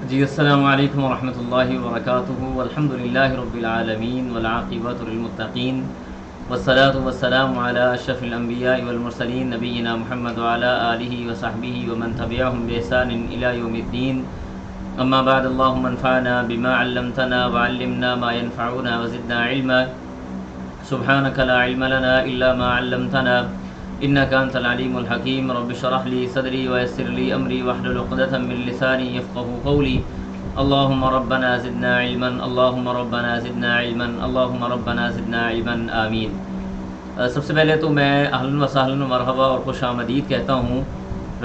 جی السلام علیکم ورحمۃ اللہ وبرکاتہ والحمد للہ رب العالمین والعاقبۃ للمتقین والصلاة والسلام علی اشرف الانبیاء والمرسلین نبینا محمد وعلی آلہ وصحبہ ومن تبعہم بإحسان الی یوم الدین اما بعد اللہم انفعنا بما علمتنا وعلمنا ما ينفعنا وزدنا علما سبحانک لا علم لنا الا ما علمتنا انک انت العلیم الحکیم رب اشرح لی صدری ویسر لی امری واحلل عقدۃ من لسانی یفقهوا قولی اللہم ربنا زدنا علما اللہم ربنا زدنا علما اللہم ربنا زدنا علما آمین۔ سب سے پہلے تو میں اہلا و سہلا مرحبا اور خوش آمدید کہتا ہوں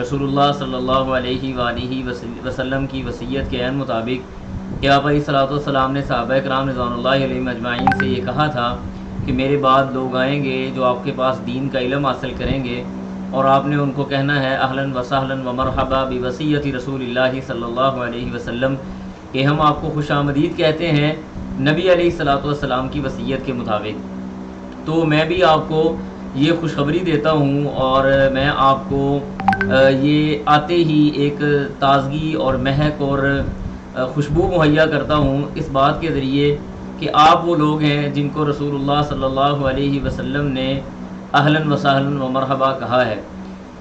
رسول اللہ صلی اللہ علیہ وآلہ وسلم کی وصیت کے عین مطابق کہ آپ علیہ الصلوۃ والسلام نے صحابہ کرام رضوان اللہ علیہم اجمعین سے یہ کہا تھا کہ میرے بعد لوگ آئیں گے جو آپ کے پاس دین کا علم حاصل کریں گے، اور آپ نے ان کو کہنا ہے اہلاً و سہلاً و مرحبا بوصیت رسول اللہ صلی اللہ علیہ وسلم، کہ ہم آپ کو خوش آمدید کہتے ہیں نبی علیہ الصلوۃ والسلام کی وصیت کے مطابق۔ تو میں بھی آپ کو یہ خوشخبری دیتا ہوں اور میں آپ کو یہ آتے ہی ایک تازگی اور مہک اور خوشبو مہیا کرتا ہوں اس بات کے ذریعے کہ آپ وہ لوگ ہیں جن کو رسول اللہ صلی اللہ علیہ وسلم نے اہلاً و سہلاً و مرحبا کہا ہے،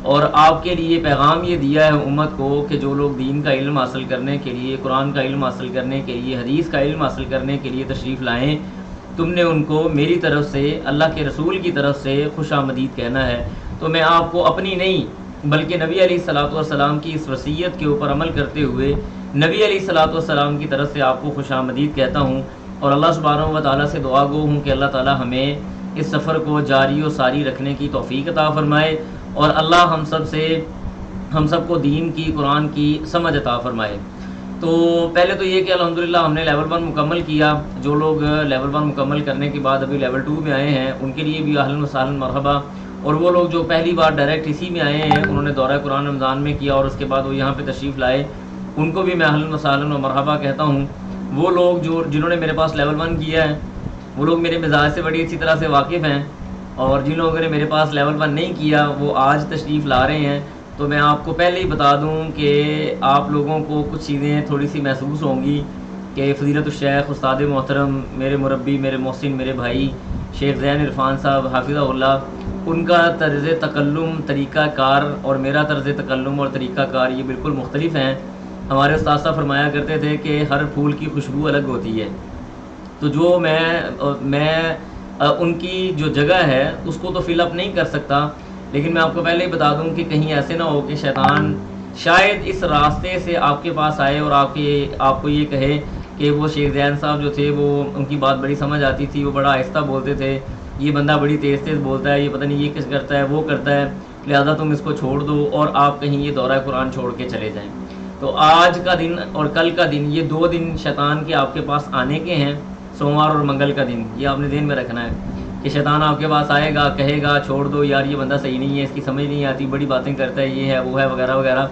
اور آپ کے لیے پیغام یہ دیا ہے امت کو کہ جو لوگ دین کا علم حاصل کرنے کے لیے، قرآن کا علم حاصل کرنے کے لیے، حدیث کا علم حاصل کرنے کے لیے تشریف لائیں، تم نے ان کو میری طرف سے، اللہ کے رسول کی طرف سے خوش آمدید کہنا ہے۔ تو میں آپ کو اپنی نہیں بلکہ نبی علیہ الصلوۃ والسلام کی اس وصیت کے اوپر عمل کرتے ہوئے نبی علیہ الصلوۃ والسلام کی طرف سے آپ کو خوش آمدید کہتا ہوں، اور اللہ سبحانہ و تعالیٰ سے دعا گو ہوں کہ اللہ تعالیٰ ہمیں اس سفر کو جاری و ساری رکھنے کی توفیق عطا فرمائے، اور اللہ ہم سب کو دین کی، قرآن کی سمجھ عطا فرمائے۔ تو پہلے تو یہ کہ الحمدللہ ہم نے لیول 1 مکمل کیا۔ جو لوگ لیول 1 مکمل کرنے کے بعد ابھی لیول 2 میں آئے ہیں ان کے لیے بھی اہلاً و سہلاً مرحبا، اور وہ لوگ جو پہلی بار ڈائریکٹ اسی میں آئے ہیں، انہوں نے دورہ قرآن رمضان میں کیا اور اس کے بعد وہ یہاں پہ تشریف لائے، ان کو بھی میں اہلاً و سہلاً و مرحبا کہتا ہوں۔ وہ لوگ جنہوں نے میرے پاس لیول 1 کیا ہے وہ لوگ میرے مزاج سے بڑی اچھی طرح سے واقف ہیں، اور جن لوگوں نے میرے پاس لیول 1 نہیں کیا وہ آج تشریف لا رہے ہیں۔ تو میں آپ کو پہلے ہی بتا دوں کہ آپ لوگوں کو کچھ چیزیں تھوڑی سی محسوس ہوں گی کہ فضیلت الشیخ استاد محترم، میرے مربی، میرے محسن، میرے بھائی شیخ زین عرفان صاحب حافظہ اللہ، ان کا طرز تکلم، طریقہ کار اور میرا طرز تکلم اور طریقہ کار یہ بالکل مختلف ہیں۔ ہمارے استاد صاحب فرمایا کرتے تھے کہ ہر پھول کی خوشبو الگ ہوتی ہے، تو جو میں ان کی جو جگہ ہے اس کو تو فل اپ نہیں کر سکتا، لیکن میں آپ کو پہلے ہی بتا دوں کہ کہیں ایسے نہ ہو کہ شیطان شاید اس راستے سے آپ کے پاس آئے اور آپ کو یہ کہے کہ وہ شیخ زین صاحب جو تھے وہ ان کی بات بڑی سمجھ آتی تھی، وہ بڑا آہستہ بولتے تھے، یہ بندہ بڑی تیز بولتا ہے، یہ پتہ نہیں یہ کس کرتا ہے وہ کرتا ہے، لہذا تم اس کو چھوڑ دو اور آپ کہیں یہ دورہ قرآن چھوڑ کے چلے جائیں۔ تو آج کا دن اور کل کا دن، یہ 2 دن شیطان کے آپ کے پاس آنے کے ہیں، سوموار اور منگل کا دن، یہ آپ نے ذہن میں رکھنا ہے کہ شیطان آپ کے پاس آئے گا، کہے گا چھوڑ دو یار یہ بندہ صحیح نہیں ہے، اس کی سمجھ نہیں آتی، بڑی باتیں کرتا ہے، یہ ہے وہ ہے وغیرہ وغیرہ۔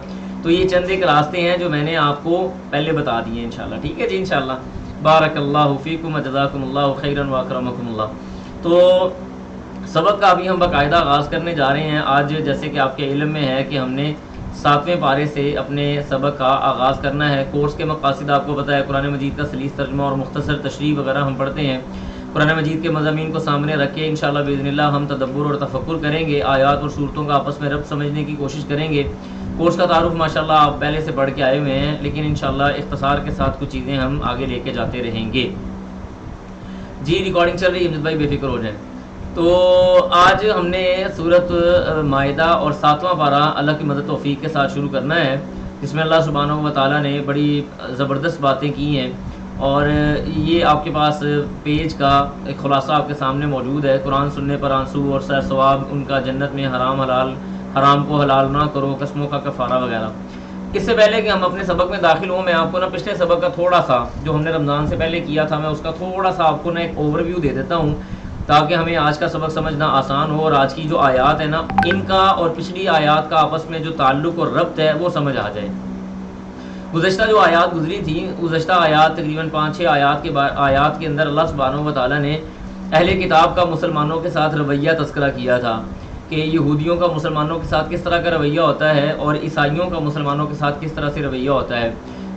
تو یہ چند ایک راستے ہیں جو میں نے آپ کو پہلے بتا دیے ہیں انشاءاللہ، ٹھیک ہے جی انشاءاللہ۔ بارک اللہ فیکم وجزاکم اللہ خیرا واکرمکم اللہ۔ تو سبق کا ابھی ہم باقاعدہ آغاز کرنے جا رہے ہیں آج، جیسے کہ آپ کے علم میں ہے کہ ہم نے 7ویں پارے سے اپنے سبق کا آغاز کرنا ہے۔ کورس کے مقاصد آپ کو پتہ ہے، قرآن مجید کا سلیس ترجمہ اور مختصر تشریح وغیرہ ہم پڑھتے ہیں۔ قرآن مجید کے مضامین کو سامنے رکھ کے انشاءاللہ باذن اللہ ہم تدبر اور تفکر کریں گے، آیات اور صورتوں کا آپس میں ربط سمجھنے کی کوشش کریں گے۔ کورس کا تعارف ماشاءاللہ آپ پہلے سے پڑھ کے آئے ہوئے ہیں، لیکن انشاءاللہ اختصار کے ساتھ کچھ چیزیں ہم آگے لے کے جاتے رہیں گے۔ جی ریکارڈنگ چل رہی ہے امجد بھائی، بے فکر ہو جائیں۔ تو آج ہم نے سورۃ مائدہ اور 7واں پارہ اللہ کی مدد توفیق کے ساتھ شروع کرنا ہے، جس میں اللہ سبحانہ و تعالیٰ نے بڑی زبردست باتیں کی ہیں، اور یہ آپ کے پاس پیج کا ایک خلاصہ آپ کے سامنے موجود ہے۔ قرآن سننے پر آنسو اور سیر ثواب ان کا، جنت میں حرام کو حلال نہ کرو، قسموں کا کفارہ وغیرہ۔ اس سے پہلے کہ ہم اپنے سبق میں داخل ہوں، میں آپ کو پچھلے سبق کا تھوڑا سا جو ہم نے رمضان سے پہلے کیا تھا، میں اس کا تھوڑا سا آپ کو ایک اوور ویو دے دیتا ہوں تاکہ ہمیں آج کا سبق سمجھنا آسان ہو، اور آج کی جو آیات ہے نا ان کا اور پچھلی آیات کا آپس میں جو تعلق اور ربط ہے وہ سمجھ آ جائے۔ گزشتہ جو آیات گزری تھی، گزشتہ آیات تقریباً 5-6 آیات کے اندر اللہ سبحانہ و تعالیٰ نے اہل کتاب کا مسلمانوں کے ساتھ رویہ تذکرہ کیا تھا کہ یہودیوں کا مسلمانوں کے ساتھ کس طرح کا رویہ ہوتا ہے اور عیسائیوں کا مسلمانوں کے ساتھ کس طرح سے رویہ ہوتا ہے۔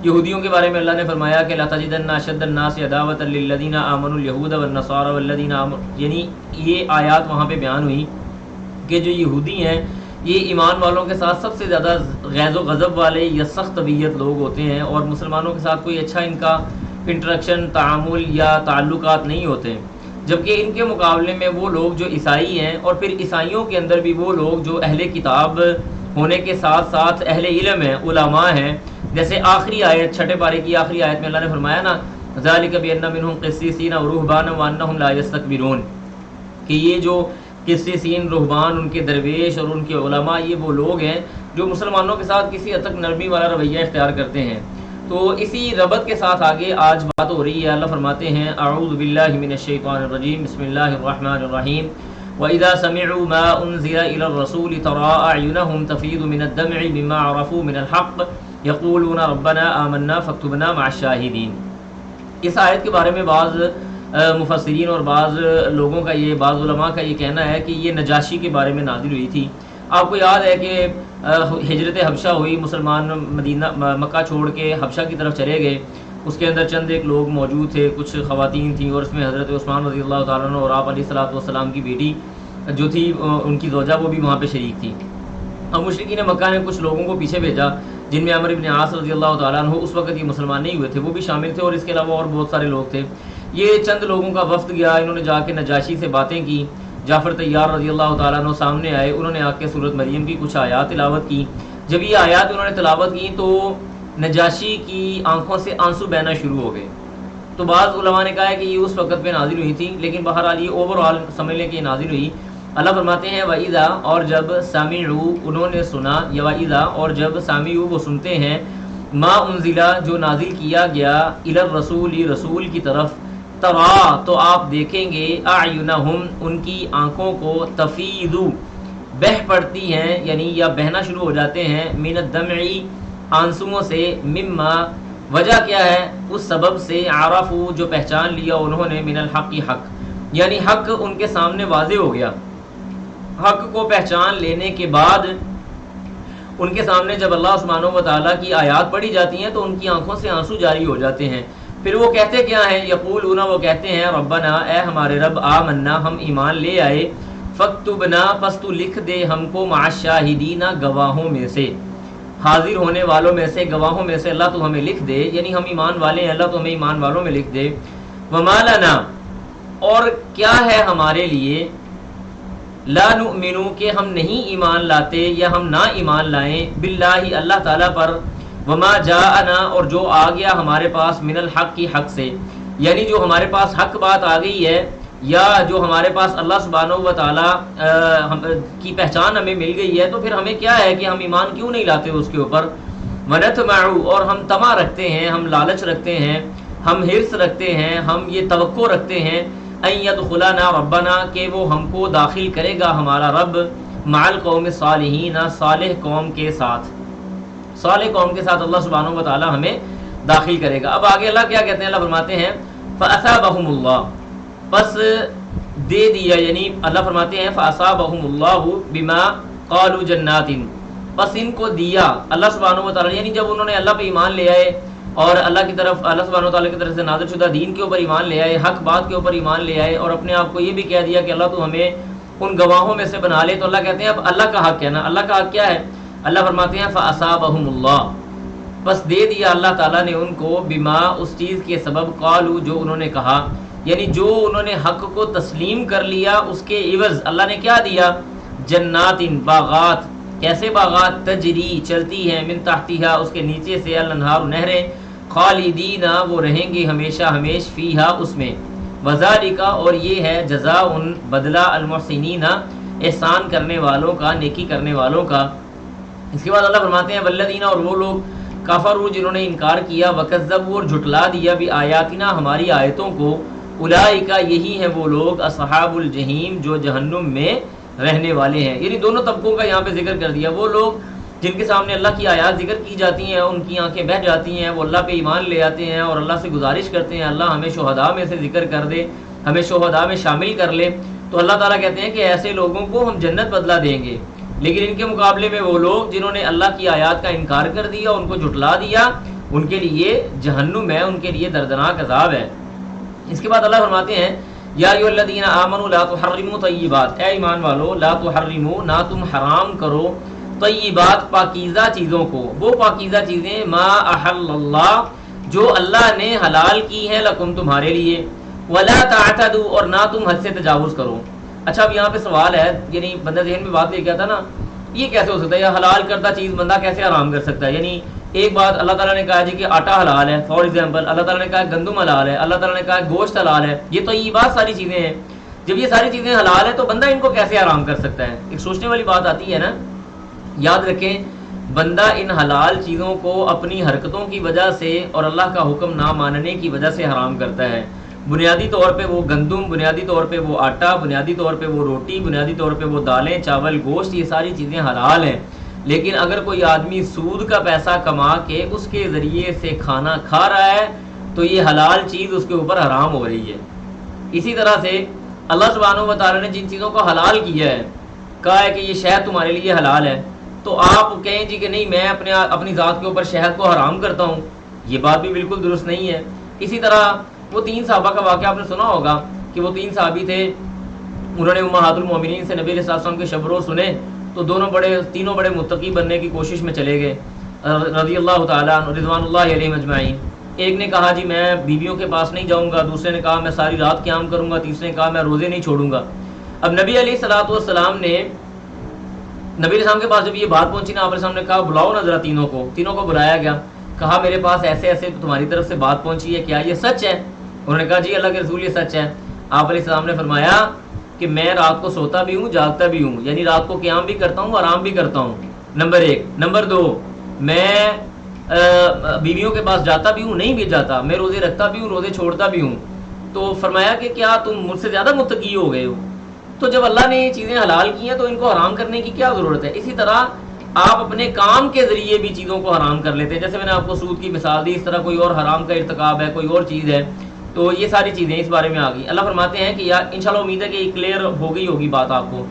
یہودیوں کے بارے میں اللہ نے فرمایا کہ لَتَجِدَنَّ أَشَدَّ النَّاسِ عَدَاوَةً لِلَّذِينَ آمَنُوا الْيَهُودَ وَالنَّصَارَى وَالَّذِينَ آمَنُوا، یعنی یہ آیات وہاں پہ بیان ہوئی کہ جو یہودی ہیں یہ ایمان والوں کے ساتھ سب سے زیادہ غیظ و غضب والے یا سخت طبیعت لوگ ہوتے ہیں، اور مسلمانوں کے ساتھ کوئی اچھا ان کا انٹریکشن، تعامل یا تعلقات نہیں ہوتے، جبکہ ان کے مقابلے میں وہ لوگ جو عیسائی ہیں، اور پھر عیسائیوں کے اندر بھی وہ لوگ جو اہل کتاب ہونے کے ساتھ ساتھ اہل علم ہیں، علماء ہیں، جیسے آخری آیت 6 پارے کی آخری آیت میں اللہ نے فرمایا نا ذَلِكَ بِأَنَّ مِنْهُمْ قِسِّيسِينَ وَرُهْبَانًا وَأَنَّهُمْ لَا يَسْتَكْبِرُونَ، کہ یہ جو قسیسین، رہبان، ان کے درویش اور ان کے علماء، یہ وہ لوگ ہیں جو مسلمانوں کے ساتھ کسی حد تک نرمی والا رویہ اختیار کرتے ہیں۔ تو اسی ربط کے ساتھ آگے آج بات ہو رہی ہے۔ اللہ فرماتے ہیں اعوذ باللہ من الشیطان الرجیم، بسم اللہ الرحمن الرحیم، وَإِذَا سَمِعُوا مَا أُنزِلَ إِلَى الرَّسُولِ تَرَىٰ أَعْيُنَهُمْ تَفِيضُ مِنَ الدَّمْعِ مِمَّا عَرَفُوا مِنَ الْحَقِّ يَقُولُونَ رَبَّنَا آمَنَّا فَاكْتُبْنَا مَعَ الشَّاهِدِينَ۔ اس آیت کے بارے میں بعض مفسرین اور بعض لوگوں کا یہ، بعض علماء کا یہ کہنا ہے کہ یہ نجاشی کے بارے میں نازل ہوئی تھی۔ آپ کو یاد ہے کہ ہجرت حبشہ ہوئی، مسلمان مدینہ مکہ چھوڑ کے حبشہ کی طرف چلے گئے، اس کے اندر چند ایک لوگ موجود تھے، کچھ خواتین تھیں، اور اس میں حضرت عثمان رضی اللہ تعالیٰ عنہ اور آپ علیہ الصلوۃ والسلام کی بیٹی جو تھی ان کی زوجہ، وہ بھی وہاں پہ شریک تھی۔ اب مشرکین مکہ نے کچھ لوگوں کو پیچھے بھیجا جن میں عمرو بن عاص رضی اللہ تعالیٰ عنہ، اس وقت یہ مسلمان نہیں ہوئے تھے، وہ بھی شامل تھے، اور اس کے علاوہ اور بہت سارے لوگ تھے۔ یہ چند لوگوں کا وفد گیا، انہوں نے جا کے نجاشی سے باتیں کی۔ جعفر طیار رضی اللہ تعالیٰ عنہ سامنے آئے، انہوں نے آ کے سورۃ مریم کی کچھ آیات تلاوت کی۔ جب یہ آیات انہوں نے تلاوت کی تو نجاشی کی آنکھوں سے آنسو بہنا شروع ہو گئے۔ تو بعض علماء نے کہا ہے کہ یہ اس وقت پہ نازل ہوئی تھی، لیکن بہرحال یہ اوور آل سمجھ لیں کہ یہ نازل ہوئی۔ اللہ فرماتے ہیں وَإِذَا، اور جب سَمِعُوا، انہوں نے سنا، یا وَإِذَا، اور جب سَمِعُوا، وہ سنتے ہیں، مَا أُنزِلَ، جو نازل کیا گیا، إِلَى الرَّسُولِ، رسول کی طرف، ترا، تو آپ دیکھیں گے، اعینہم، ان کی آنکھوں کو، تفیض، بہہ پڑتی ہیں، یعنی یا بہنا شروع ہو جاتے ہیں، من الدمع، آنسوؤں سے، مما، وجہ کیا ہے، اس سبب سے، عرفوا، جو پہچان لیا انہوں نے، من الحق، حق، یعنی حق ان کے سامنے واضح ہو گیا۔ حق کو پہچان لینے کے بعد ان کے سامنے جب اللہ سبحانہ و تعالیٰ کی آیات پڑھی جاتی ہیں تو ان کی آنکھوں سے آنسو جاری ہو جاتے ہیں۔ پھر وہ کہتے کیا ہیں، یقولون، وہ کہتے ہیں، ربنا، اے ہمارے رب، آمنا، ہم ایمان لے آئے، فاکتبنا، پس تو لکھ دے ہم کو، مع الشاہدین، گواہوں میں سے، حاضر ہونے والوں میں سے، گواہوں میں سے، اللہ تو ہمیں لکھ دے، یعنی ہم ایمان والے ہیں، اللہ تو ہمیں ایمان والوں میں لکھ دے۔ وما لنا، اور کیا ہے ہمارے لیے، لا نؤمن، کہ ہم نہیں ایمان لاتے یا ہم نہ ایمان لائیں، باللہ، اللہ تعالیٰ پر، وما جاءنا، اور جو آ گیا ہمارے پاس، من الحق، کی حق سے، یعنی جو ہمارے پاس حق بات آ گئی ہے، یا جو ہمارے پاس اللہ سبحانہ و تعالیٰ کی پہچان ہمیں مل گئی ہے، تو پھر ہمیں کیا ہے کہ ہم ایمان کیوں نہیں لاتے اس کے اوپر۔ ونطمع، اور ہم طمع رکھتے ہیں، ہم لالچ رکھتے ہیں، ہم حرص رکھتے ہیں، ہم یہ توقع رکھتے ہیں، ان یدخلنا ربنا، کہ وہ ہم کو داخل کرے گا ہمارا رب، مع القوم الصالحین، صالح قوم کے ساتھ، صالح قوم کے ساتھ اللہ سبحانہ و تعالیٰ ہمیں داخل کرے گا۔ اب آگے اللہ کیا کہتے ہیں، اللہ فرماتے ہیں فَأَثَابَهُمُ اللَّهُ، پس دے دیا، یعنی اللہ فرماتے ہیں فَأَثَابَهُمُ اللَّهُ بِمَا قَالُوا جَنَّاتٍ، پس ان کو دیا اللہ سبحانہ و تعالیٰ، یعنی جب انہوں نے اللہ پہ ایمان لے آئے اور اللہ کی طرف، اللہ سبحانہ و تعالیٰ کی طرف سے نازل شدہ دین کے اوپر ایمان لے آئے، حق بات کے اوپر ایمان لے آئے، اور اپنے آپ کو یہ بھی کہہ دیا کہ اللہ تو ہمیں ان گواہوں میں سے بنا لے، تو اللہ کہتے ہیں اب اللہ کا حق ہے نا، اللہ کا حق کیا ہے، اللہ فرماتے ہیں فَأَصَابَهُمُ اللَّهُ، پس دے دیا اللہ تعالیٰ نے ان کو، بما، اس چیز کے سبب، قالوا، جو انہوں نے کہا، یعنی جو انہوں نے حق کو تسلیم کر لیا، اس کے عوض اللہ نے کیا دیا، جنات، باغات، کیسے باغات، تجری، چلتی ہیں، من تحتها، اس کے نیچے سے، الانہار، نہریں، خالدین، وہ رہیں گے ہمیشہ ہمیش، فیہا، اس میں، وذالک، اور یہ ہے جزاء، بدلہ، المحسنین، احسان کرنے والوں کا، نیکی کرنے والوں کا۔ اس کے بعد اللہ فرماتے ہیں والذین، اور وہ لوگ، کفروا، جنہوں نے انکار کیا، وکذبوا، اور جھٹلا دیا، بآیاتنا، ہماری آیتوں کو، اولئک، یہی ہیں وہ لوگ، اصحاب الجحیم، جو جہنم میں رہنے والے ہیں۔ یعنی دونوں طبقوں کا یہاں پہ ذکر کر دیا، وہ لوگ جن کے سامنے اللہ کی آیات ذکر کی جاتی ہیں، ان کی آنکھیں بہہ جاتی ہیں، وہ اللہ پہ ایمان لے آتے ہیں اور اللہ سے گزارش کرتے ہیں اللہ ہمیں شہداء میں سے ذکر کر دے، ہمیں شہداء میں شامل کر لے، تو اللہ تعالیٰ کہتے ہیں کہ ایسے لوگوں کو ہم جنت بدلہ دیں گے۔ لیکن ان کے مقابلے میں وہ لوگ جنہوں نے اللہ کی آیات کا انکار کر دیا، ان کو جھٹلا دیا، ان کے لیے جہنم ہے، ان کے لیے دردناک عذاب ہے۔ اس کے بعد اللہ فرماتے ہیں یا ایھا الذین آمنوا لا تحرموا طیبات، اے ایمان والو لا تحرموا، نہ تم حرام کرو، طیبات پاکیزہ چیزوں کو، وہ پاکیزہ چیزیں ما احل اللہ جو اللہ نے حلال کی ہیں لکم تمہارے لیے، ولا تعتدوا اور نہ تم حد سے تجاوز کرو۔ اچھا اب یہاں پہ سوال ہے، یعنی بندہ ذہن میں بات لے کے آتا نا، یہ کیسے ہو سکتا ہے، یا حلال کردہ چیز بندہ کیسے حرام کر سکتا ہے؟ یعنی ایک بات اللہ تعالیٰ نے کہا جی کہ آٹا حلال ہے، فار ایگزامپل اللہ تعالیٰ نے کہا گندم حلال ہے، اللہ تعالیٰ نے کہا گوشت حلال ہے، یہ تو یہ بات ساری چیزیں ہیں۔ جب یہ ساری چیزیں حلال ہیں تو بندہ ان کو کیسے حرام کر سکتا ہے؟ ایک سوچنے والی بات آتی ہے نا۔ یاد رکھیں بندہ ان حلال چیزوں کو اپنی حرکتوں کی وجہ سے اور اللہ کا حکم نہ ماننے کی وجہ سے حرام کرتا ہے۔ بنیادی طور پہ وہ گندم، بنیادی طور پہ وہ آٹا، بنیادی طور پہ وہ روٹی، بنیادی طور پہ وہ دالیں، چاول، گوشت، یہ ساری چیزیں حلال ہیں۔ لیکن اگر کوئی آدمی سود کا پیسہ کما کے اس کے ذریعے سے کھانا کھا رہا ہے تو یہ حلال چیز اس کے اوپر حرام ہو رہی ہے۔ اسی طرح سے اللہ سبحانہ و تعالیٰ نے جن چیزوں کو حلال کیا ہے، کہا ہے کہ یہ شہد تمہارے لیے حلال ہے، تو آپ کہیں جی کہ نہیں میں اپنی ذات کے اوپر شہد کو حرام کرتا ہوں، یہ بات بھی بالکل درست نہیں ہے۔ اسی طرح وہ 3 صحابہ کا واقعہ آپ نے سنا ہوگا کہ وہ 3 صحابی تھے، انہوں نے امہات المومنین سے نبی علیہ السلام کے شب روز سنے تو تینوں بڑے متقی بننے کی کوشش میں چلے گئے رضی اللہ تعالیٰ عنہ رضوان اللہ علیہم اجمعین۔ ایک نے کہا جی میں بیویوں کے پاس نہیں جاؤں گا، دوسرے نے کہا میں ساری رات قیام کروں گا، تیسرے نے کہا میں روزے نہیں چھوڑوں گا۔ اب نبی علیہ الصلوۃ والسلام نے نبی علیہ السلام کے پاس جب یہ بات پہنچی نا، آپ علیہ السلام نے کہا بلاؤ نا ذرا تینوں کو بلایا گیا، کہا میرے پاس ایسے ایسے تمہاری طرف سے بات پہنچی ہے، کیا یہ سچ ہے؟ انہوں نے کہا جی اللہ کے رسول یہ سچ ہے۔ آپ علیہ السلام نے فرمایا کہ میں رات کو سوتا بھی ہوں جاگتا بھی ہوں، یعنی رات کو قیام بھی کرتا ہوں آرام بھی کرتا ہوں، نمبر 1۔ نمبر 2 میں بیویوں کے پاس جاتا بھی ہوں نہیں بھی جاتا، میں روزے رکھتا بھی ہوں روزے چھوڑتا بھی ہوں۔ تو فرمایا کہ کیا تم مجھ سے زیادہ متقی ہو گئے ہو؟ تو جب اللہ نے یہ چیزیں حلال کی ہیں تو ان کو حرام کرنے کی کیا ضرورت ہے؟ اسی طرح آپ اپنے کام کے ذریعے بھی چیزوں کو حرام کر لیتے ہیں، جیسے میں نے آپ کو سود کی مثال دی، اس طرح کوئی اور حرام کا ارتکاب ہے، کوئی اور چیز ہے، تو یہ ساری چیزیں اس بارے میں آ گئی۔ اللہ فرماتے ہیں کہ انشاءاللہ امید ہے کہ یہ کلیئر ہو گئی ہوگی بات، آپ کو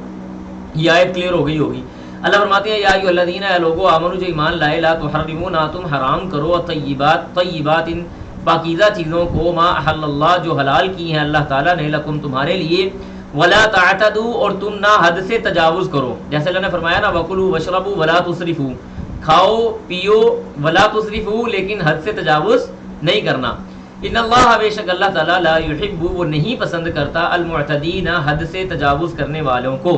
یہ آیت کلیئر ہو گئی ہوگی۔ اللہ فرماتے ہیں یا ایھا الذین، اے لوگو آمنو جو ایمان لائے، لا تحرموا نہ تم حرام کرو، طیبات ان پاکیزہ چیزوں کو، ما احل اللہ جو حلال کی ہیں اللہ تعالیٰ نے، لکم تمہارے لیے، ولا تعتدوا اور تم نہ حد سے تجاوز کرو، جیسے اللہ نے فرمایا نا وکلوا واشربوا ولا تسرفوا، کھاؤ پیو ولا تسرفوا لیکن حد سے تجاوز نہیں کرنا۔ ان اللہ بے شک اللہ تعالیٰ لا یحب وہ نہیں پسند کرتا المعتدین حد سے تجاوز کرنے والوں کو۔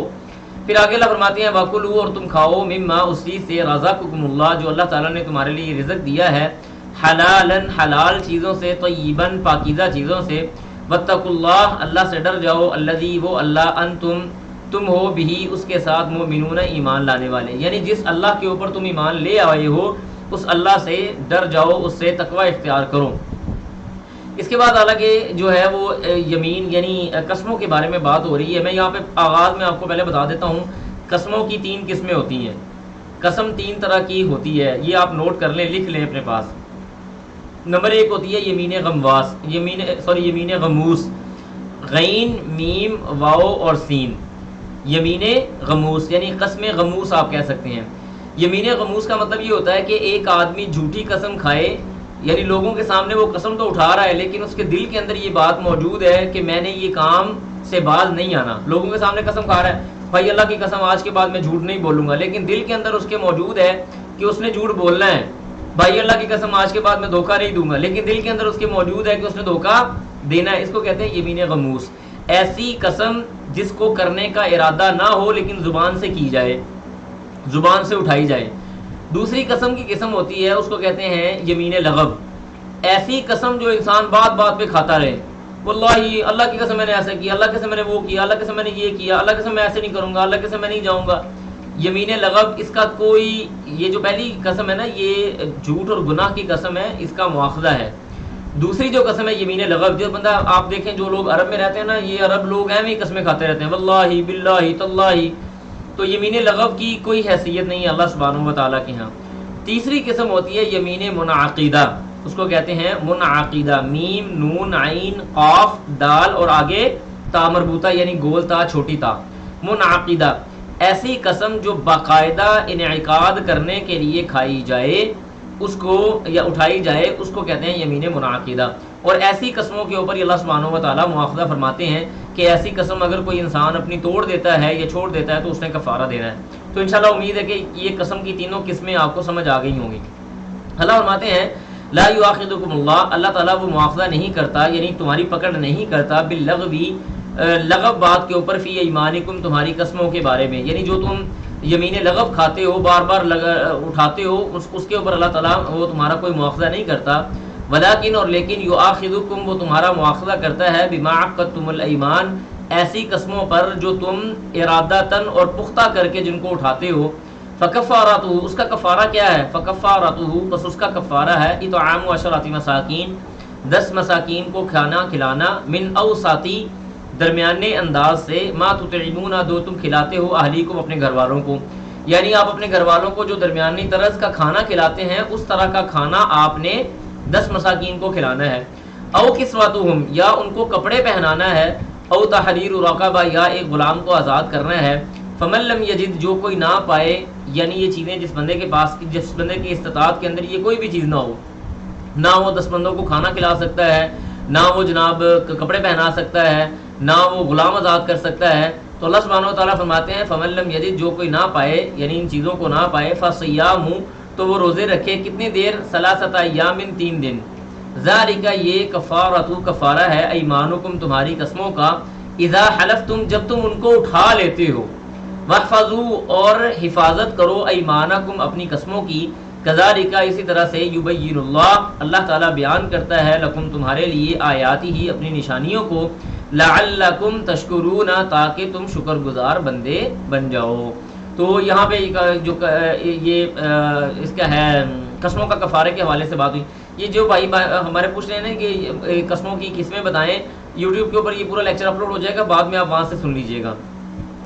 پھر آگے اللہ فرماتے ہیں وَكُلُوا اور تم کھاؤ مما اس چیز سے رزقکم اللہ جو اللہ تعالیٰ نے تمہارے لیے رزق دیا ہے، حلالن حلال چیزوں سے، طیباً پاکیزہ چیزوں سے، واتقوا اللہ اللہ سے ڈر جاؤ، الذی وہ اللہ انتم تم ہو بھی اس کے ساتھ مؤمنون ایمان لانے والے، یعنی جس اللہ کے اوپر تم ایمان لے آئے ہو اس اللہ سے ڈر جاؤ، اس سے تقوی اختیار کرو۔ اس کے بعد حالانکہ جو ہے وہ یمین یعنی قسموں کے بارے میں بات ہو رہی ہے۔ میں یہاں پہ آغاز میں آپ کو پہلے بتا دیتا ہوں، قسموں کی 3 قسمیں ہوتی ہیں۔ قسم 3 طرح کی ہوتی ہے، یہ آپ نوٹ کر لیں، لکھ لیں اپنے پاس۔ نمبر 1 ہوتی ہے یمین غمواس، یمین غموس، غین میم واو اور سین، یمین غموس یعنی قسم غموس آپ کہہ سکتے ہیں۔ یمین غموس کا مطلب یہ ہوتا ہے کہ ایک آدمی جھوٹی قسم کھائے، یعنی لوگوں کے سامنے وہ قسم تو اٹھا رہا ہے لیکن اس کے دل کے اندر یہ بات موجود ہے کہ میں نے یہ کام سے باز نہیں آنا۔ لوگوں کے سامنے قسم کھا رہا ہے، بھائی اللہ کی قسم آج کے بعد میں جھوٹ نہیں بولوں گا، لیکن دل کے اندر اس کے موجود ہے کہ اس نے جھوٹ بولنا ہے۔ بھائی اللہ کی قسم آج کے بعد میں دھوکہ نہیں دوں گا، لیکن دل کے اندر اس کے موجود ہے کہ اس نے دھوکہ دینا ہے۔ اس کو کہتے ہیں یمین غموس، ایسی قسم جس کو کرنے کا ارادہ نہ ہو لیکن زبان سے کی جائے، زبان سے اٹھائی جائے۔ دوسری قسم کی قسم ہوتی ہے، اس کو کہتے ہیں یمین لغو، ایسی قسم جو انسان بات بات پہ کھاتا رہے، واللہ اللہ کی قسم میں نے ایسا کیا، اللہ کی قسم میں نے وہ کیا، اللہ کی قسم میں نے یہ کیا، اللہ کی قسم میں ایسے نہیں کروں گا، اللہ کی قسم میں نہیں جاؤں گا۔ یمین لغو اس کا کوئی، یہ جو پہلی قسم ہے نا یہ جھوٹ اور گناہ کی قسم ہے، اس کا مواخذہ ہے۔ دوسری جو قسم ہے یمین لغو، جو بندہ آپ دیکھیں جو لوگ عرب میں رہتے ہیں نا، یہ عرب لوگ ایویں ہی قسمیں کھاتے رہتے ہیں، واللہ باللہ تاللہ، تو یمین لغو کی کوئی حیثیت نہیں ہے اللہ سبحانہ و تعالیٰ کے ہاں۔ تیسری قسم ہوتی ہے یمین منعقدہ، اس کو کہتے ہیں منعقدہ، میم نون عین قاف دال اور آگے تا مربوطہ یعنی گول تا چھوٹی تا، منعقدہ، ایسی قسم جو باقاعدہ انعقاد کرنے کے لیے کھائی جائے، اس کو یا اٹھائی جائے اس کو کہتے ہیں یمین منعقدہ. اور ایسی قسموں کے اوپر اللہ سبحانہ و تعالیٰ مواخذہ فرماتے ہیں کہ ایسی قسم اگر کوئی انسان اپنی توڑ دیتا ہے یا چھوڑ دیتا ہے تو اس نے کفارہ دینا ہے. تو انشاءاللہ امید ہے کہ یہ قسم کی تینوں قسمیں آپ کو سمجھ آ گئی ہوں گی. اللہ فرماتے ہیں لا یؤاخذکم اللہ، اللہ تعالیٰ وہ مواخذہ نہیں کرتا یعنی تمہاری پکڑ نہیں کرتا باللغو، لغو بات کے اوپر، فی ایمانکم تمہاری قسموں کے بارے میں، یعنی جو تم یمین لغو کھاتے ہو بار بار اٹھاتے ہو اس کے اوپر اللہ تعالیٰ وہ تمہارا کوئی مواخذہ نہیں کرتا. ولیکن اور لیکن یؤاخذکم وہ تمہارا مواخذہ کرتا ہے بما عقدتم الایمان، ایسی قسموں پر جو تم ارادتاً اور پختہ کر کے جن کو اٹھاتے ہو. فکفارتہ، اس کا کفارہ کیا ہے؟ فکفارتہ، بس اس کا کفارہ ہے اطعام 10 مساکین، 10 مساکین کو کھانا کھلانا، من اوساطی درمیانے انداز سے، ما تطعمون دو تم کھلاتے ہو، اہلیکم اپنے گھر والوں کو، یعنی آپ اپنے گھر والوں کو جو درمیانی طرز کا کھانا کھلاتے ہیں اس طرح کا کھانا آپ نے 10 مساکین کو کھلانا ہے. او کسوتہم، یا ان کو کپڑے پہنانا ہے، او تحریر رقبہ، یا ایک غلام کو آزاد کرنا ہے. فمن لم یجد، جو کوئی نہ پائے، یعنی یہ چیزیں جس بندے کے پاس، جس بندے کی استطاعت کے اندر یہ کوئی بھی چیز نہ ہو، نہ وہ 10 بندوں کو کھانا کھلا سکتا ہے، نہ وہ جناب کپڑے پہنا سکتا ہے، نہ وہ غلام آزاد کر سکتا ہے، تو اللہ سبحانہ و تعالیٰ فرماتے ہیں فمن لم یجد، جو کوئی نہ پائے یعنی ان چیزوں کو نہ پائے، فصیام، تو وہ روزے رکھے کتنی دیر؟ 3 ایام، 3 دن. ذالک، یہ کفارہ ہے، ایمانکم تمہاری قسموں کا، اذا حلفتم جب تم ان کو اٹھا لیتے ہو، واحفظوا اور حفاظت کرو، ایمانکم اپنی قسموں کی، کذالک اسی طرح سے، یبین اللہ تعالیٰ بیان کرتا ہے، لکم تمہارے لیے، آیاتی ہی اپنی نشانیوں کو، لعلکم تشکرون تاکہ تم شکر گزار بندے بن جاؤ. تو یہاں پہ جو یہ اس کا ہے قسموں کا کفارے کے حوالے سے بات ہوئی. یہ جو بھائی ہمارے پوچھ رہے ہیں کہ قسموں کی قسمیں بتائیں، یوٹیوب کے اوپر یہ پورا لیکچر اپلوڈ ہو جائے گا، بعد میں آپ وہاں سے سن لیجئے گا.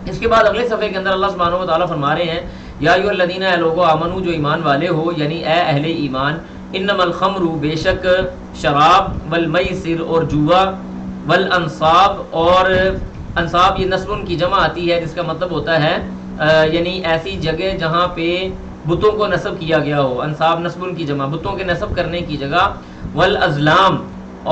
اس کے بعد اگلے صفحے کے اندر اللہ سبحانہ و تعالیٰ فرما رہے ہیں یا ایھا الذین، اے لوگو، آمنو جو ایمان والے ہو، یعنی اے اہل ایمان، انما الخمر بے شک شراب، والمیسر اور جوا، والانصاب اور انصاب یہ نسب کی جمع آتی ہے جس کا مطلب ہوتا ہے یعنی ایسی جگہ جہاں پہ بتوں کو نصب کیا گیا ہو. انصاب نسب کی جمع، بتوں کے نصب کرنے کی جگہ. والازلام،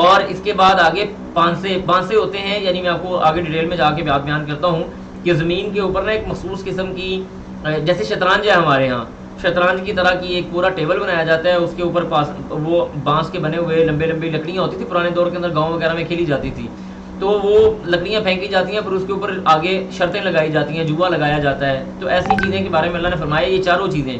اور اس کے بعد آگے پانسے ہوتے ہیں، یعنی میں آپ کو آگے ڈیٹیل میں جا کے بات بیان کرتا ہوں کہ زمین کے اوپر نا ایک مخصوص قسم کی، جیسے شطرنج ہے ہمارے ہاں، شطرنج کی طرح کی ایک پورا ٹیبل بنایا جاتا ہے، اس کے اوپر وہ بانس کے بنے ہوئے لمبے لکڑیاں ہوتی تھی، پرانے دور کے اندر گاؤں وغیرہ میں کھیلی جاتی تھی، تو وہ لکڑیاں پھینکی جاتی ہیں، پھر اس کے اوپر آگے شرطیں لگائی جاتی ہیں، جوا لگایا جاتا ہے. تو ایسی چیزیں کے بارے میں اللہ نے فرمایا یہ چاروں چیزیں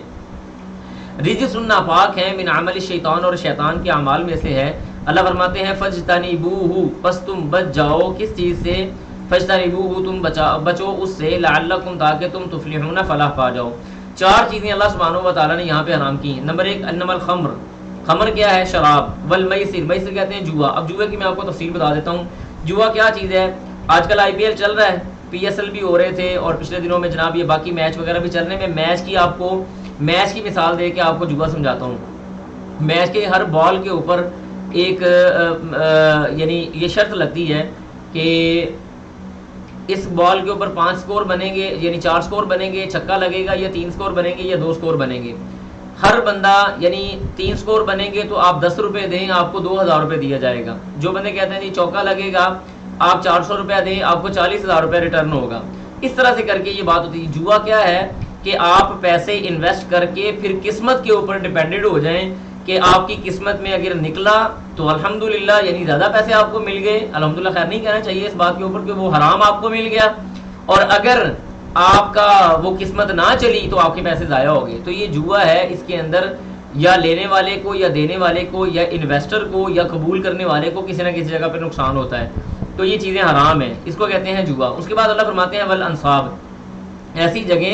رجس ناپاک ہیں، من عمل الشیطان، اور شیطان کے اعمال میں سے ہے. اللہ فرماتے ہیں فاجتنبوہ، پس تم بچ جاؤ کس چیز سے؟ فاجتنبوہ، تم بچو اس سے، لعلکم تاکہ تم تفلحون، فلاح پا جاؤ. 4 چیزیں اللہ سبحانہ و تعالیٰ نے یہاں پہ حرام کی ہیں. نمبر 1 انما الخمر، خمر کیا ہے؟ شراب. والمیسر، میسر کہتے ہیں جوا. اب جوے کی میں آپ کو تفصیل بتا دیتا ہوں. جوا کیا چیز ہے؟ آج کل IPL چل رہا ہے، PSL بھی ہو رہے تھے، اور پچھلے دنوں میں جناب یہ باقی میچ وغیرہ بھی چل رہے ہیں. میں میچ کی مثال دے کے آپ کو جوا سمجھاتا ہوں. میچ کے ہر بال کے اوپر ایک یعنی یہ شرط لگتی ہے کہ اس بال کے اوپر 5 سکور بنیں گے، یعنی 4 سکور بنیں گے، چھکا لگے گا، یا 3 سکور بنیں گے، یا 2 سکور بنیں گے. ہر بندہ یعنی 3 سکور بنیں گے تو آپ 10 روپے دیں، آپ کو 2000 روپے دیا جائے گا. جو بندے کہتے ہیں جی چوکا لگے گا، آپ 400 روپیہ دیں، آپ کو 40,000 روپے ریٹرن ہوگا. اس طرح سے کر کے یہ بات ہوتی ہے. جوا کیا ہے کہ آپ پیسے انویسٹ کر کے پھر قسمت کے اوپر ڈیپینڈنٹ ہو جائیں کہ آپ کی قسمت میں اگر نکلا تو الحمدللہ یعنی زیادہ پیسے آپ کو مل گئے، الحمدللہ خیر نہیں کہنا چاہیے اس بات کے اوپر کہ وہ حرام آپ کو مل گیا، اور اگر آپ کا وہ قسمت نہ چلی تو آپ کے پیسے ضائع ہو گئے. تو یہ جوا ہے، اس کے اندر یا لینے والے کو یا دینے والے کو یا انویسٹر کو یا قبول کرنے والے کو کسی نہ کسی جگہ پہ نقصان ہوتا ہے. تو یہ چیزیں حرام ہیں، اس کو کہتے ہیں جوا. اس کے بعد اللہ فرماتے ہیں والانصاب، ایسی جگہ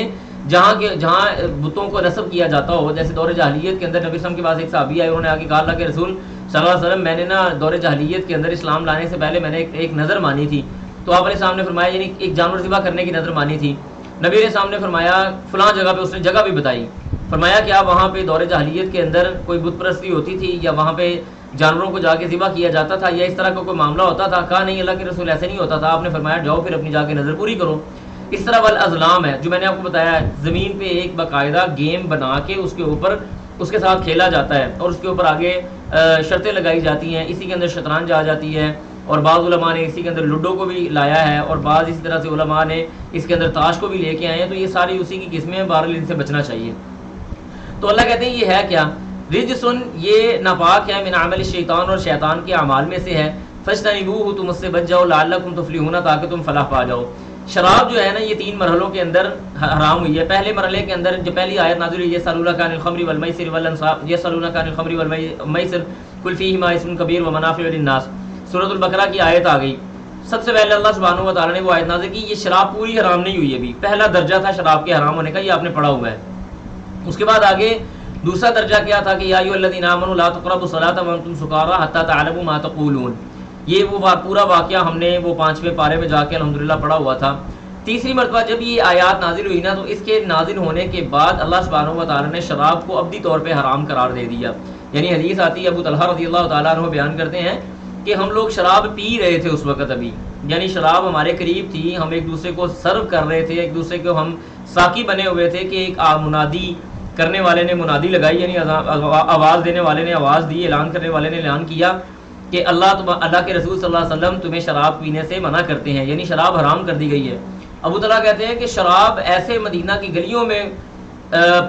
جہاں بتوں کو نصب کیا جاتا ہو. جیسے دور جاہلیت کے اندر نبی صلی اللہ علیہ وسلم کے پاس ایک صحابی آئے، انہوں نے آگے کہا اللہ کے رسول صلی اللہ علیہ وسلم، میں نے نا دور جاہلیت کے اندر اسلام لانے سے پہلے میں نے ایک نظر مانی تھی. تو آپ علیہ السلام نے فرمایا یعنی ایک جانور ذبح کرنے کی نظر مانی تھی. نبی علیہ السلام نے فرمایا فلاں جگہ پہ، اس نے جگہ بھی بتائی، فرمایا کہ آپ وہاں پہ دور جاہلیت کے اندر کوئی بت پرستی ہوتی تھی یا وہاں پہ جانوروں کو جا کے ذبح کیا جاتا تھا یا اس طرح کا کوئی معاملہ ہوتا تھا؟ کہا نہیں اللہ کے رسول ایسے نہیں ہوتا تھا. آپ نے فرمایا جاؤ پھر اپنی جا کے نظر پوری کرو. اس طرح والازلام ہے جو میں نے آپ کو بتایا ہے، زمین پہ ایک باقاعدہ گیم بنا کے اس کے اوپر اس کے ساتھ کھیلا جاتا ہے اور اس کے اوپر آگے شرطیں لگائی جاتی ہیں. اسی کے اندر شطرنج آ جاتی ہے اور بعض علماء نے اسی کے اندر لوڈو کو بھی لایا ہے اور بعض اسی طرح سے علماء نے اس کے اندر تاش کو بھی لے کے آئے ہیں. تو یہ ساری اسی کی قسمیں ہیں, بہرحال ان سے بچنا چاہیے. تو اللہ کہتے ہیں یہ ہے کیا؟ رجسن, یہ ناپاک ہے, من عمل الشیطان, اور شیطان کے اعمال میں سے ہے. فاجتنبوہ, تم اس سے بچ جاؤ, لعلکم تفلحون, تاکہ تم فلاح پا جاؤ. شراب جو ہے نا یہ 3 مرحلوں کے اندر حرام ہوئی ہے. پہلے مرحلے کے اندر جو پہلی آیت نازل ہوئی, یسألونک عن الخمر والمیسر والانصاب, یسألونک عن الخمر والمیسر قل فیہما اسم کبیر ومنافع للناس, سورۃ البقرہ کی آیت آ گئی. سب سے پہلے اللہ سبحانہ و تعالیٰ نے وہ آیت نازل کی. یہ شراب پوری حرام نہیں ہوئی ابھی, پہلا درجہ تھا شراب کے حرام ہونے کا, یہ آپ نے پڑھا ہوا ہے. اس کے بعد آگے دوسرا درجہ کیا تھا کہ یا ایھا الذین آمنوا لا تقربوا الصلاۃ وانتم سکارى حتى تعلموا ما تقولون. یہ وہ پورا واقعہ ہم نے وہ 5ویں پارے میں جا کے الحمدللہ پڑھا ہوا تھا. تیسری مرتبہ جب یہ آیات نازل ہوئی نا, تو اس کے نازل ہونے کے بعد اللہ سبحانہ و تعالیٰ نے شراب کو ابدی طور پہ حرام قرار دے دیا. یعنی حدیث آتی ہے, ابو طلحہ رضی اللہ تعالیٰ عنہ بیان کرتے ہیں کہ ہم لوگ شراب پی رہے تھے اس وقت ابھی, یعنی شراب ہمارے قریب تھی, ہم ایک دوسرے کو سرو کر رہے تھے, ایک دوسرے کو ہم ساقی بنے ہوئے تھے کہ ایک منادی کرنے والے نے منادی لگائی, یعنی آواز دینے والے نے آواز دی, اعلان کرنے والے نے اعلان کیا کہ اللہ کے رسول صلی اللہ علیہ وسلم تمہیں شراب پینے سے منع کرتے ہیں, یعنی شراب حرام کر دی گئی ہے. ابو طلحہ کہتے ہیں کہ شراب ایسے مدینہ کی گلیوں میں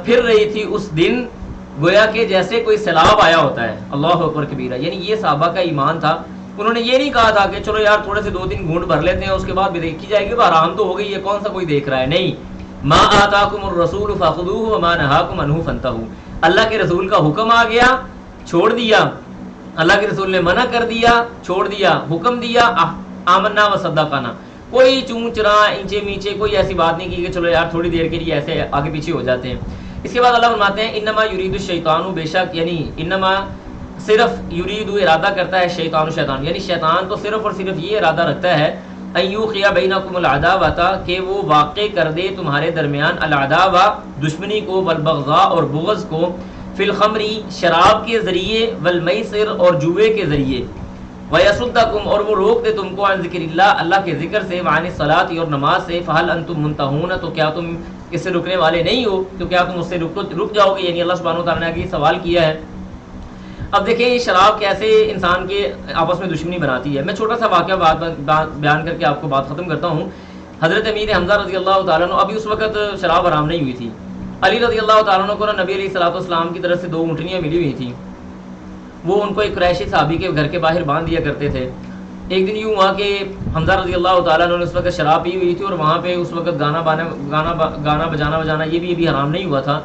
پھر رہی تھی اس دن, گویا کہ جیسے کوئی سیلاب آیا ہوتا ہے. اللہ اکبر کبیرہ. یعنی یہ صحابہ کا ایمان تھا. انہوں نے یہ نہیں کہا تھا کہ چلو یار تھوڑے سے 2-3 گھونٹ بھر لیتے ہیں, اس کے بعد بھی دیکھی جائے گی, حرام تو ہو گئی ہے, کون سا کوئی دیکھ رہا ہے. نہیں, ما آتاکم الرسول فخذوہ وما نہاکم عنہ فانتہوا. اللہ کے رسول کا حکم آ گیا, چھوڑ دیا. اللہ کے رسول نے منع کر دیا, چھوڑ دیا. حکم دیا, آمنا وصدقنا. کوئی چون چرا اینچے میچے کوئی ایسی بات نہیں کی کہ چلو یار تھوڑی دیر کے لیے ایسے آگے پیچھے ہو جاتے ہیں. اس کے بعد اللہ فرماتے ہیں انما یرید الشیطان, بے شک یعنی انما صرف یرید ارادہ کرتا ہے شیطان, یعنی شیطان تو صرف اور صرف یہ ارادہ رکھتا ہے ان یوقع بینکم العداوۃ, کہ وہ واقع کر دے تمہارے درمیان العداوہ, دشمنی کو, والبغضاء, اور بغض کو, فی الخمر, شراب کے ذریعے, والمیسر, اور جوئے کے ذریعے, ویصدکم, اور وہ روک دے تم کو, عن ذکر اللہ, اللہ کے ذکر سے, وعن الصلاۃ, اور نماز سے, فہل انتم منتہون, تو کیا تم اس سے رکنے والے نہیں ہو, تو کیا تم اس سے رک جاؤ گے. یعنی اللہ سبحانہ و تعالیٰ نے آگے سوال کیا ہے. اب دیکھیں یہ شراب کیسے انسان کے آپس میں دشمنی بناتی ہے. میں چھوٹا سا واقعہ بیان کر کے آپ کو بات ختم کرتا ہوں. حضرت امیر حمزہ رضی اللہ تعالیٰ عنہ, ابھی اس وقت شراب حرام نہیں ہوئی تھی. علی رضی اللہ تعالیٰ عنہ کو نبی علیہ الصلوۃ والسلام کی طرف سے 2 اونٹنیاں ملی ہوئی تھیں. وہ ان کو ایک قریشی صحابی کے گھر کے باہر باندھ دیا کرتے تھے. ایک دن یوں ہوا کہ حمزہ رضی اللہ تعالیٰ عنہ نے اس وقت شراب پی ہوئی تھی, اور وہاں پہ اس وقت گانا بجانا یہ بھی حرام نہیں ہوا تھا.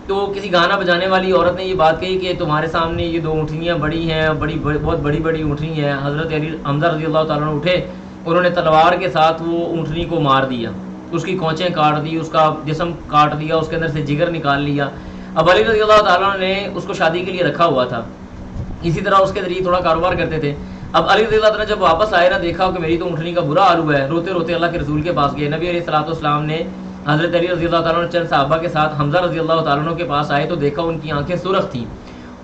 تو کسی گانا بجانے والی عورت نے یہ بات کہی کہ تمہارے سامنے یہ 2 اونٹنیاں بڑی ہیں, بہت بڑی اونٹنی ہیں. حضرت حمزہ رضی اللہ تعالیٰ عنہ اٹھے, انہوں نے تلوار کے ساتھ وہ اونٹنی کو مار دیا, اس کی کونچیں کاٹ دی, اس کا جسم کاٹ دیا, اس کے اندر سے جگر نکال لیا. اب علی رضی اللہ تعالیٰ عنہ نے اس کو شادی کے لیے رکھا ہوا تھا, اسی طرح اس کے ذریعے تھوڑا کاروبار کرتے تھے. اب علی رضی اللہ تعالیٰ جب واپس آئے نا, دیکھا کہ میری تو اونٹنی کا برا حال ہوا ہے, روتے روتے اللہ کے رسول کے پاس گئے. نبی علیہ الصلوۃ والسلام نے حضرت علی رضی اللہ تعالیٰ عنہ چند صحابہ کے ساتھ حمزہ رضی اللہ تعالیٰ عنہ کے پاس آئے, تو دیکھا ان کی آنکھیں سرخ تھیں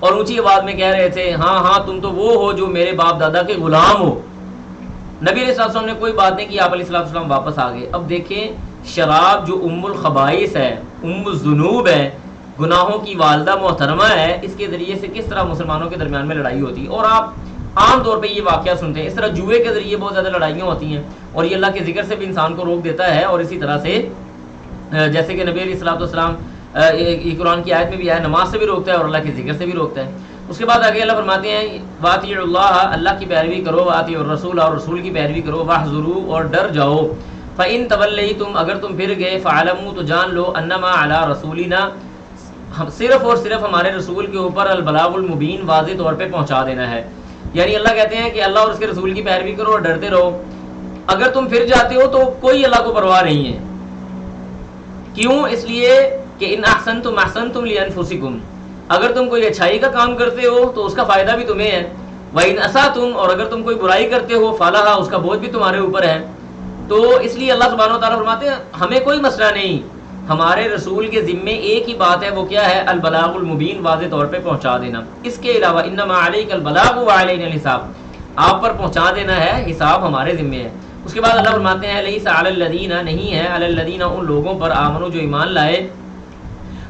اور اونچی آواز میں کہہ رہے تھے, ہاں ہاں تم تو وہ ہو جو میرے باپ دادا کے غلام ہو. نبی علیہ السلام نے کوئی بات نہیں کی, آپ علیہ السلام واپس آ گئے. اب دیکھیں شراب جو ام الخبائث ہے, ام الذنوب ہے, گناہوں کی والدہ محترمہ ہے, اس کے ذریعے سے کس طرح مسلمانوں کے درمیان میں لڑائی ہوتی. اور آپ عام طور پہ یہ واقعہ سنتے ہیں. اس طرح جوئے کے ذریعے بہت زیادہ لڑائیاں ہوتی ہیں, اور یہ اللہ کے ذکر سے بھی انسان کو روک دیتا ہے. اور اسی طرح سے جیسے کہ نبی علیہ الصلوۃ والسلام یہ قرآن کی آیت میں بھی آیا, نماز سے بھی روکتا ہے اور اللہ کے ذکر سے بھی روکتا ہے. اس کے بعد آگے اللہ فرماتے ہیں واطیعوا اللہ, اللہ کی پیروی کرو, واطیعوا الرسول, اور رسول کی پیروی کرو, واحذروا, اور ڈر جاؤ, فإن تولیتم, اگر تم پھر گئے, فاعلموا, تو جان لو, انما علی رسولنا, صرف اور صرف ہمارے رسول کے اوپر البلاغ المبین, واضح طور پہ پہنچا دینا ہے. یعنی اللہ کہتے ہیں کہ اللہ اور اس کے رسول کی پیروی کرو اور ڈرتے رہو. اگر تم پھر جاتے ہو تو کوئی اللہ کو پرواہ نہیں ہے. کیوں؟ اس لیے کہ ان احسنتم احسنتم لانفسکم, اگر تم کوئی اچھائی کا کام کرتے ہو تو اس کا فائدہ بھی تمہیں ہے. وَإِنْ أَسَأْتُمْ, اور اگر تم کوئی برائی کرتے ہو, فَلَهَا, اس کا بوجھ بھی تمہارے اوپر ہے. تو اس لیے اللہ سبحانہ و تعالیٰ فرماتے ہیں ہمیں کوئی مسئلہ نہیں, ہمارے رسول کے ذمے ایک ہی بات ہے, وہ کیا ہے, البلاغ المبین, واضح طور پہ پہنچا دینا. اس کے علاوہ انما علیک البلاغ وعلینا الحساب, آپ پر پہنچا دینا ہے, حساب ہمارے ذمے ہے. اس کے بعد اللہ فرماتے ہیں لیس علی الذین, نہیں ہے, علی الذین, ان لوگوں پر, آمنوا, جو ایمان لائے,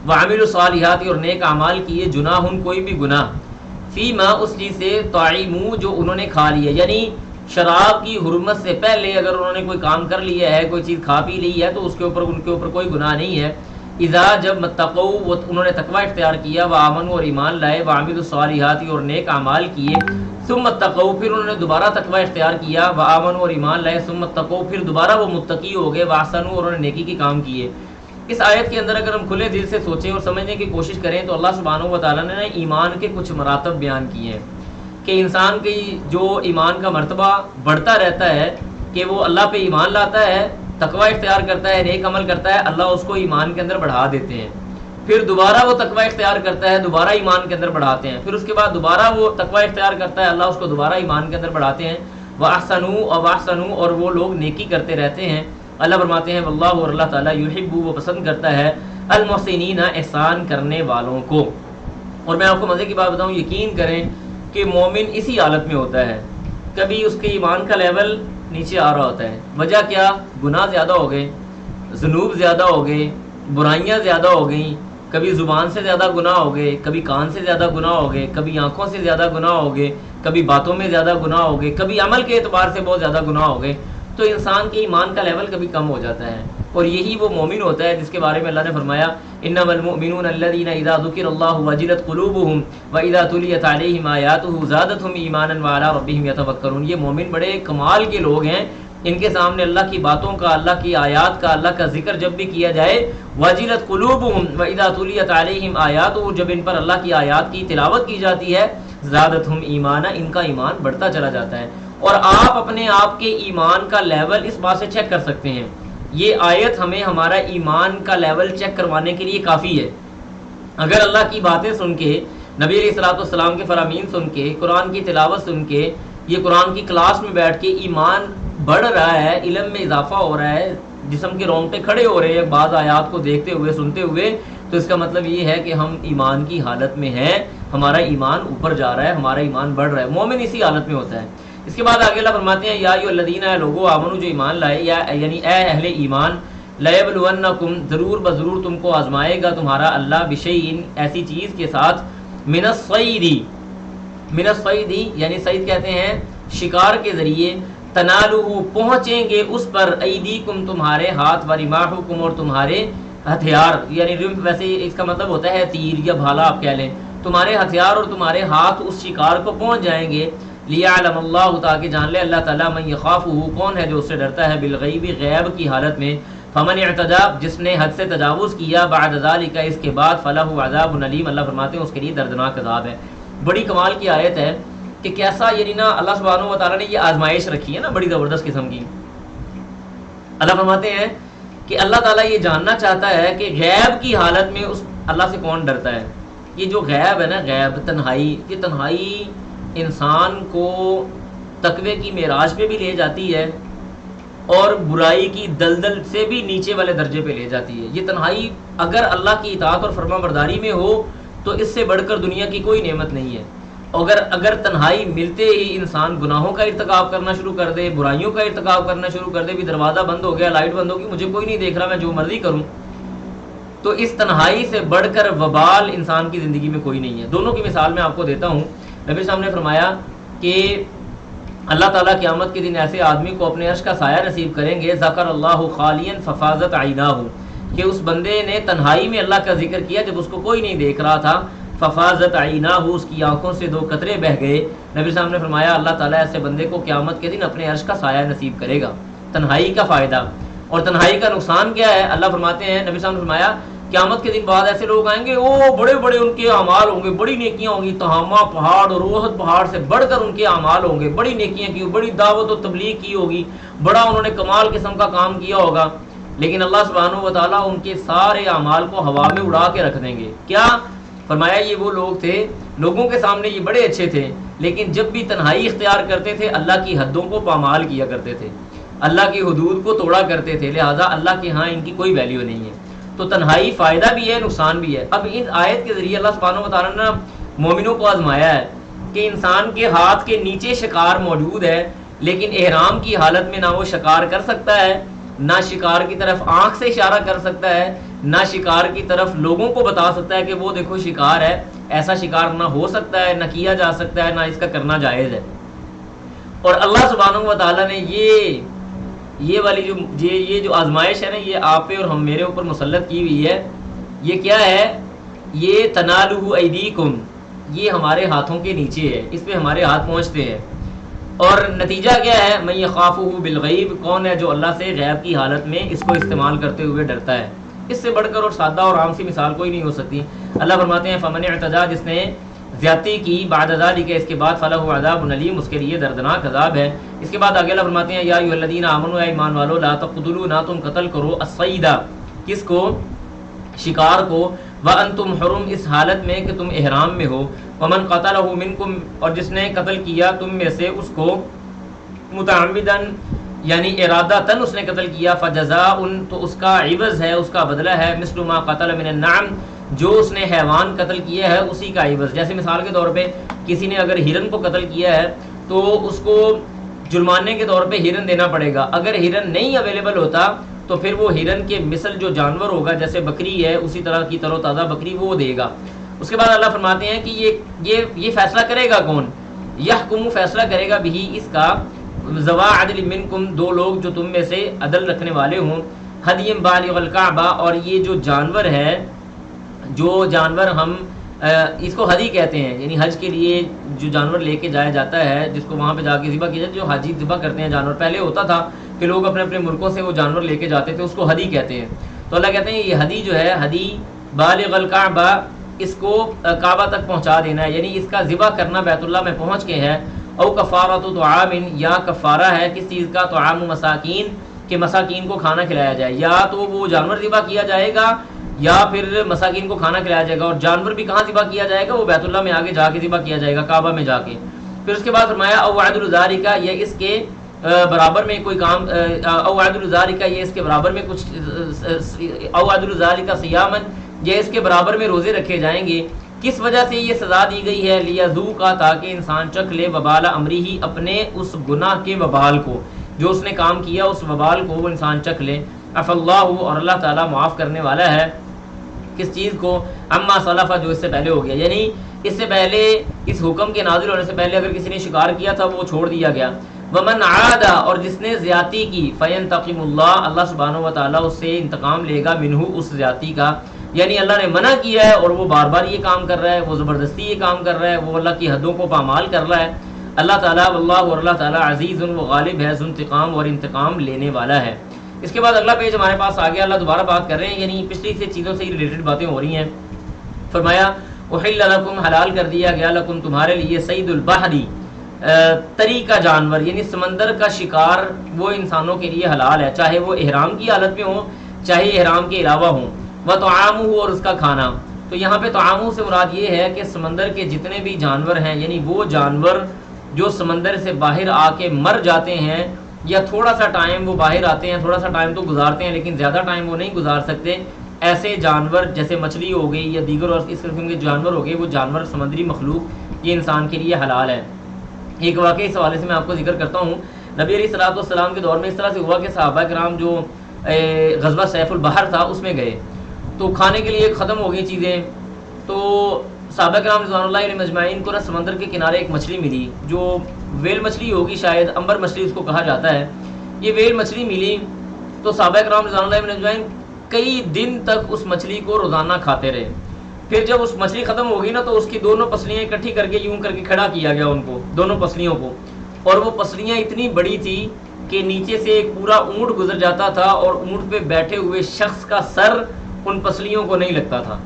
وعملوا الصالحات اور نیک اعمال کیے، جناح کوئی بھی گناہ، فیما اس چیز سے طعموا جو انہوں نے کھا لیا، یعنی شراب کی حرمت سے پہلے اگر انہوں نے کوئی کام کر لیا ہے، کوئی چیز کھا پی لی ہے تو اس کے اوپر ان کے اوپر کوئی گناہ نہیں ہے۔ اذا جب متقوا انہوں نے تقوی اختیار کیا، وآمنوا اور ایمان لائے، وعملوا الصالحات اور نیک اعمال کیے، ثم اتقوا پھر انہوں نے دوبارہ تقوی اختیار کیا، وآمنوا اور ایمان لائے، ثم اتقوا پھر دوبارہ وہ متقی ہو گئے، واحسنوا اور انہوں نے نیکی کے کام کیے۔ اس آیت کے اندر اگر ہم کھلے دل سے سوچیں اور سمجھنے کی کوشش کریں تو اللہ سبحانہ و تعالیٰ نے ایمان کے کچھ مراتب بیان کیے ہیں کہ انسان کی جو ایمان کا مرتبہ بڑھتا رہتا ہے کہ وہ اللہ پہ ایمان لاتا ہے، تقوی اختیار کرتا ہے، نیک عمل کرتا ہے، اللہ اس کو ایمان کے اندر بڑھا دیتے ہیں، پھر دوبارہ وہ تقوی اختیار کرتا ہے، دوبارہ ایمان کے اندر بڑھاتے ہیں، پھر اس کے بعد دوبارہ وہ تقوی اختیار کرتا ہے، اللہ اس کو دوبارہ ایمان کے اندر بڑھاتے ہیں۔ وَأَحْسَنُوا اور وہ لوگ نیکی کرتے رہتے ہیں۔ اللہ فرماتے ہیں واللہ اور اللہ تعالیٰ یحب وہ پسند کرتا ہے المحسنین احسان کرنے والوں کو۔ اور میں آپ کو مزے کی بات بتاؤں، یقین کریں کہ مومن اسی حالت میں ہوتا ہے، کبھی اس کے ایمان کا لیول نیچے آ رہا ہوتا ہے، وجہ کیا؟ گناہ زیادہ ہو گئے، ذنوب زیادہ ہو گئے، برائیاں زیادہ ہو گئیں، کبھی زبان سے زیادہ گناہ ہو گئے، کبھی کان سے زیادہ گناہ ہو گئے، کبھی آنکھوں سے زیادہ گناہ ہو گئے، کبھی باتوں میں زیادہ گناہ ہو گئے، کبھی عمل کے اعتبار سے بہت زیادہ گناہ ہو گئے، تو انسان کے ایمان کا لیول کبھی کم ہو جاتا ہے۔ اور یہی وہ مومن ہوتا ہے جس کے بارے میں اللہ نے فرمایا انما المؤمنون الذين اذا ذكر الله وجلت قلوبهم واذا تليت عليهم آياته زادتهم ایمانا وعلى ربهم يتوکلون۔ یہ مومن بڑے کمال کے لوگ ہیں، ان کے سامنے اللہ کی باتوں کا، اللہ کی آیات کا، اللہ کا ذکر جب بھی کیا جائے، وجلت قلوبهم واذا تليت عليهم آياته جب ان پر اللہ کی آیات کی تلاوت کی جاتی ہے، زادتهم ایمانا ان کا ایمان بڑھتا چلا جاتا ہے۔ اور آپ اپنے آپ کے ایمان کا لیول اس بات سے چیک کر سکتے ہیں، یہ آیت ہمیں ہمارا ایمان کا لیول چیک کروانے کے لیے کافی ہے۔ اگر اللہ کی باتیں سن کے، نبی علیہ الصلوۃ والسلام کے فرامین سن کے، قرآن کی تلاوت سن کے، یہ قرآن کی کلاس میں بیٹھ کے ایمان بڑھ رہا ہے، علم میں اضافہ ہو رہا ہے، جسم کے رونگٹے کھڑے ہو رہے ہیں بعض آیات کو دیکھتے ہوئے، سنتے ہوئے، تو اس کا مطلب یہ ہے کہ ہم ایمان کی حالت میں ہیں، ہمارا ایمان اوپر جا رہا ہے، ہمارا ایمان بڑھ رہا ہے۔ مومن اسی حالت میں ہوتا ہے۔ اس کے بعد آگے اللہ فرماتے ہیں یا ایھا الذین لوگو آمنو جو ایمان لائے، یا یعنی اے اہل ایمان، لیبلونکم ضرور بضرور تم کو آزمائے گا تمہارا اللہ بشیء ایسی چیز کے ساتھ، من الصید یعنی صید کہتے ہیں شکار کے ذریعے، تنالہ پہنچیں گے اس پر، ایدیکم تمہارے ہاتھ، ورماحکم اور تمہارے ہتھیار، یعنی رمح ویسے اس کا مطلب ہوتا ہے تیر یا بھالا آپ کہہ لیں، تمہارے ہتھیار اور تمہارے ہاتھ اس شکار کو پہنچ جائیں گے، لیعلم اللہ تاکہ جان لے اللہ تعالیٰ من یخافہ کون ہے جو اس سے ڈرتا ہے، بالغیب غیب کی حالت میں، فمن اعتدی جس نے حد سے تجاوز کیا، بعد ذالک اس کے بعد، فلہ عذاب علیم اللہ فرماتے ہیں اس کے لیے دردناک عذاب ہے۔ بڑی کمال کی آیت ہے کہ کیسا یعنی نا اللہ سبحانہ و تعالیٰ نے یہ آزمائش رکھی ہے نا بڑی زبردست قسم کی۔ اللہ فرماتے ہیں کہ اللہ تعالیٰ یہ جاننا چاہتا ہے کہ غیب کی حالت میں اس اللہ سے کون ڈرتا ہے۔ یہ جو غیب ہے نا، غیب تنہائی، یہ تنہائی انسان کو تقوی کی معراج پہ بھی لے جاتی ہے اور برائی کی دلدل سے بھی نیچے والے درجے پہ لے جاتی ہے۔ یہ تنہائی اگر اللہ کی اطاعت اور فرما برداری میں ہو تو اس سے بڑھ کر دنیا کی کوئی نعمت نہیں ہے۔ اگر تنہائی ملتے ہی انسان گناہوں کا ارتکاب کرنا شروع کر دے، برائیوں کا ارتکاب کرنا شروع کر دے، بھی دروازہ بند ہو گیا، لائٹ بند ہوگی، مجھے کوئی نہیں دیکھ رہا، میں جو مرضی کروں، تو اس تنہائی سے بڑھ کر وبال انسان کی زندگی میں کوئی نہیں ہے۔ دونوں کی مثال میں آپ کو دیتا ہوں۔ نبی صاحب نے فرمایا کہ اللہ تعالیٰ قیامت کے دن ایسے آدمی کو اپنے عرش کا سایہ نصیب کریں گے، ذکر اللہ خالیا ففاضت عیناہ، کہ اس بندے نے تنہائی میں اللہ کا ذکر کیا جب اس کو کوئی نہیں دیکھ رہا تھا، ففاضت عیناہ اس کی آنکھوں سے 2 قطرے بہہ گئے۔ نبی صاحب نے فرمایا اللہ تعالیٰ ایسے بندے کو قیامت کے دن اپنے عرش کا سایہ نصیب کرے گا۔ تنہائی کا فائدہ اور تنہائی کا نقصان کیا ہے؟ اللہ فرماتے ہیں، نبی صاحب نے فرمایا قیامت کے دن بعد ایسے لوگ آئیں گے، بڑے بڑے ان کے اعمال ہوں گے، بڑی نیکیاں ہوں گی، تہامہ پہاڑ اور احد پہاڑ سے بڑھ کر ان کے اعمال ہوں گے، بڑی نیکیاں کی، بڑی دعوت و تبلیغ کی ہوگی، بڑا انہوں نے کمال قسم کا کام کیا ہوگا، لیکن اللہ سبحانہ و تعالیٰ ان کے سارے اعمال کو ہوا میں اڑا کے رکھ دیں گے۔ کیا فرمایا؟ یہ وہ لوگ تھے، لوگوں کے سامنے یہ بڑے اچھے تھے، لیکن جب بھی تنہائی اختیار کرتے تھے اللہ کی حدوں کو پامال کیا کرتے تھے، اللہ کی حدود کو توڑا کرتے تھے، لہٰذا اللہ کے ہاں ان کی کوئی ویلیو نہیں ہے۔ تو تنہائی فائدہ بھی ہے، نقصان بھی ہے۔ اب ان آیت کے ذریعے اللہ سبحانہ و تعالیٰ نے مومنوں کو آزمایا ہے کہ انسان کے ہاتھ کے نیچے شکار موجود ہے، لیکن احرام کی حالت میں نہ وہ شکار کر سکتا ہے، نہ شکار کی طرف آنکھ سے اشارہ کر سکتا ہے، نہ شکار کی طرف لوگوں کو بتا سکتا ہے کہ وہ دیکھو شکار ہے، ایسا شکار نہ ہو سکتا ہے، نہ کیا جا سکتا ہے، نہ اس کا کرنا جائز ہے۔ اور اللہ سبحانہ و تعالیٰ نے یہ والی جو آزمائش ہے نا، یہ آپ پہ اور ہم میرے اوپر مسلط کی ہوئی ہے۔ یہ کیا ہے؟ یہ تنالہ ایدیکم، یہ ہمارے ہاتھوں کے نیچے ہے، اس پہ ہمارے ہاتھ پہنچتے ہیں۔ اور نتیجہ کیا ہے؟ من یخافہ بالغیب، کون ہے جو اللہ سے غیب کی حالت میں اس کو استعمال کرتے ہوئے ڈرتا ہے۔ اس سے بڑھ کر اور سادہ اور عام سی مثال کوئی نہیں ہو سکتی۔ اللہ فرماتے ہیں فمن اعتدی، جس نے زیادتی کی بعد ذلک، اس کے بعد فلہ عذاب علیم، اس کے لیے دردناک عذاب ہے۔ اس کے بعد آگے اللہ فرماتے ہیں یا ایھا الذین آمنوا، اے ایمان والو، لا تقتلوا، نہ تم قتل کرو، الصید، کس کو؟ شکار کو، وانتم حرم، اس حالت میں کہ تم احرام میں ہو، ومن قتلہ منکم، اور جس نے قتل کیا تم میں سے اس کو، متعمدن یعنی ارادتاً اس نے قتل کیا، فجزاء، تو اس کا عوض ہے، اس کا بدلہ ہے، مثل ما قتل من النعم، جو اس نے حیوان قتل کیا ہے اسی کا عوض۔ جیسے مثال کے طور پہ کسی نے اگر ہرن کو قتل کیا ہے تو اس کو جرمانے کے طور پہ ہرن دینا پڑے گا۔ اگر ہرن نہیں اویلیبل ہوتا تو پھر وہ ہرن کے مثل جو جانور ہوگا، جیسے بکری ہے اسی طرح کی تر و تازہ بکری وہ دے گا۔ اس کے بعد اللہ فرماتے ہیں کہ یہ فیصلہ کرے گا کون؟ یحکم، فیصلہ کرے گا بھی اس کا، ذوا عدل منکم، دو لوگ جو تم میں سے عدل رکھنے والے ہوں، ہدیم بالغ الکعبہ، اور یہ جو جانور ہے، جو جانور ہم اس کو ہدی کہتے ہیں، یعنی حج کے لیے جو جانور لے کے جایا جاتا ہے، جس کو وہاں پہ جا کے ذبح کیا جاتا ہے، جو حاجی ذبح کرتے ہیں جانور، پہلے ہوتا تھا کہ لوگ اپنے اپنے ملکوں سے وہ جانور لے کے جاتے تھے، اس کو ہدی کہتے ہیں۔ تو اللہ کہتے ہیں یہ ہدی جو ہے، ہدی بالغ الکعبہ، اس کو کعبہ تک پہنچا دینا ہے، یعنی اس کا ذبح کرنا بیت اللہ میں پہنچ کے ہے۔ او کفارۃ طعام، یا کفارہ ہے کس چیز کا؟ طعام مساکین، کہ مساکین کو کھانا کھلایا جائے، یا تو وہ جانور ذبح کیا جائے گا یا پھر مساکین کو کھانا کھلایا جائے گا۔ اور جانور بھی کہاں ذبح کیا جائے گا؟ وہ بیت اللہ میں آگے جا کے ذبح کیا جائے گا، کعبہ میں جا کے۔ پھر اس کے بعد فرمایا او عدل ذالک، یہ اس کے برابر میں کوئی کام، او عدل ذالک، یہ اس کے برابر میں کچھ، او عدل ذالک صیامن، یہ اس کے برابر میں روزے رکھے جائیں گے۔ کس وجہ سے یہ سزا دی گئی ہے؟ لیذوقا، تاکہ انسان چکھ لے، وبال امرہ، اپنے اس گناہ کے وبال کو، جو اس نے کام کیا اس وبال کو وہ انسان چکھ لے۔ عفا اللہ، اور اللہ تعالیٰ معاف کرنے والا ہے کس چیز کو؟ اما سلفا، جو اس سے پہلے ہو گیا، یعنی اس سے پہلے، اس حکم کے نازل ہونے سے پہلے اگر کسی نے شکار کیا تھا وہ چھوڑ دیا گیا۔ ومن عاد، اور جس نے زیادتی کی، فینتقم اللہ، اللہ سبحانہ و تعالیٰ اس سے انتقام لے گا، منہ، اس زیادتی کا، یعنی اللہ نے منع کیا ہے اور وہ بار بار یہ کام کر رہا ہے، وہ زبردستی یہ کام کر رہا ہے، وہ اللہ کی حدوں کو پامال کر رہا ہے۔ اللہ تعالیٰ، واللہ، اور اللہ تعالیٰ عزیز، وہ غالب ہے، ذو انتقام، اور انتقام لینے والا ہے۔ اس کے بعد اگلا پیج ہمارے پاس آ گیا، اللہ دوبارہ بات کر رہے ہیں، یعنی پچھلی سے چیزوں سے ریلیٹڈ باتیں ہو رہی ہیں۔ فرمایا احل لکم، حلال کر دیا گیا، لکم تمہارے لیے، صید البحری، تری کا جانور، یعنی سمندر کا شکار، وہ انسانوں کے لیے حلال ہے، چاہے وہ احرام کی حالت میں ہوں چاہے احرام کے علاوہ ہوں۔ وطعامہ، اور اس کا کھانا۔ تو یہاں پہ طعامہ سے مراد یہ ہے کہ سمندر کے جتنے بھی جانور ہیں، یعنی وہ جانور جو سمندر سے باہر آ کے مر جاتے ہیں، یا تھوڑا سا ٹائم وہ باہر آتے ہیں، تھوڑا سا ٹائم تو گزارتے ہیں لیکن زیادہ ٹائم وہ نہیں گزار سکتے، ایسے جانور جیسے مچھلی ہو گئی یا دیگر اور اس قسم کے جانور ہو گئے، وہ جانور سمندری مخلوق یہ انسان کے لیے حلال ہے۔ ایک واقعہ اس حوالے سے میں آپ کو ذکر کرتا ہوں۔ نبی علیہ الصلوۃ والسلام کے دور میں اس طرح سے ہوا کہ صحابہ کرام جو غزوہ سیف البحر تھا اس میں گئے، تو کھانے کے لیے ختم ہو گئی چیزیں، تو صحابہ کرام رضوان اللہ علیہم اجمعین کو سمندر کے کنارے ایک مچھلی ملی، جو ویل مچھلی ہوگی، شاید امبر مچھلی اس کو کہا جاتا ہے۔ یہ ویل مچھلی ملی تو صحابہ کرام رضوان اللہ علیہم اجمعین کئی دن تک اس مچھلی کو روزانہ کھاتے رہے۔ پھر جب اس مچھلی ختم ہو گئی نا، تو اس کی دونوں پسلیاں اکٹھی کر کے یوں کر کے کھڑا کیا گیا ان کو، دونوں پسلیوں کو، اور وہ پسلیاں اتنی بڑی تھی کہ نیچے سے ایک پورا اونٹ گزر جاتا تھا اور اونٹ پہ بیٹھے ہوئے شخص کا سر ان پسلیوں کو نہیں لگتا تھا،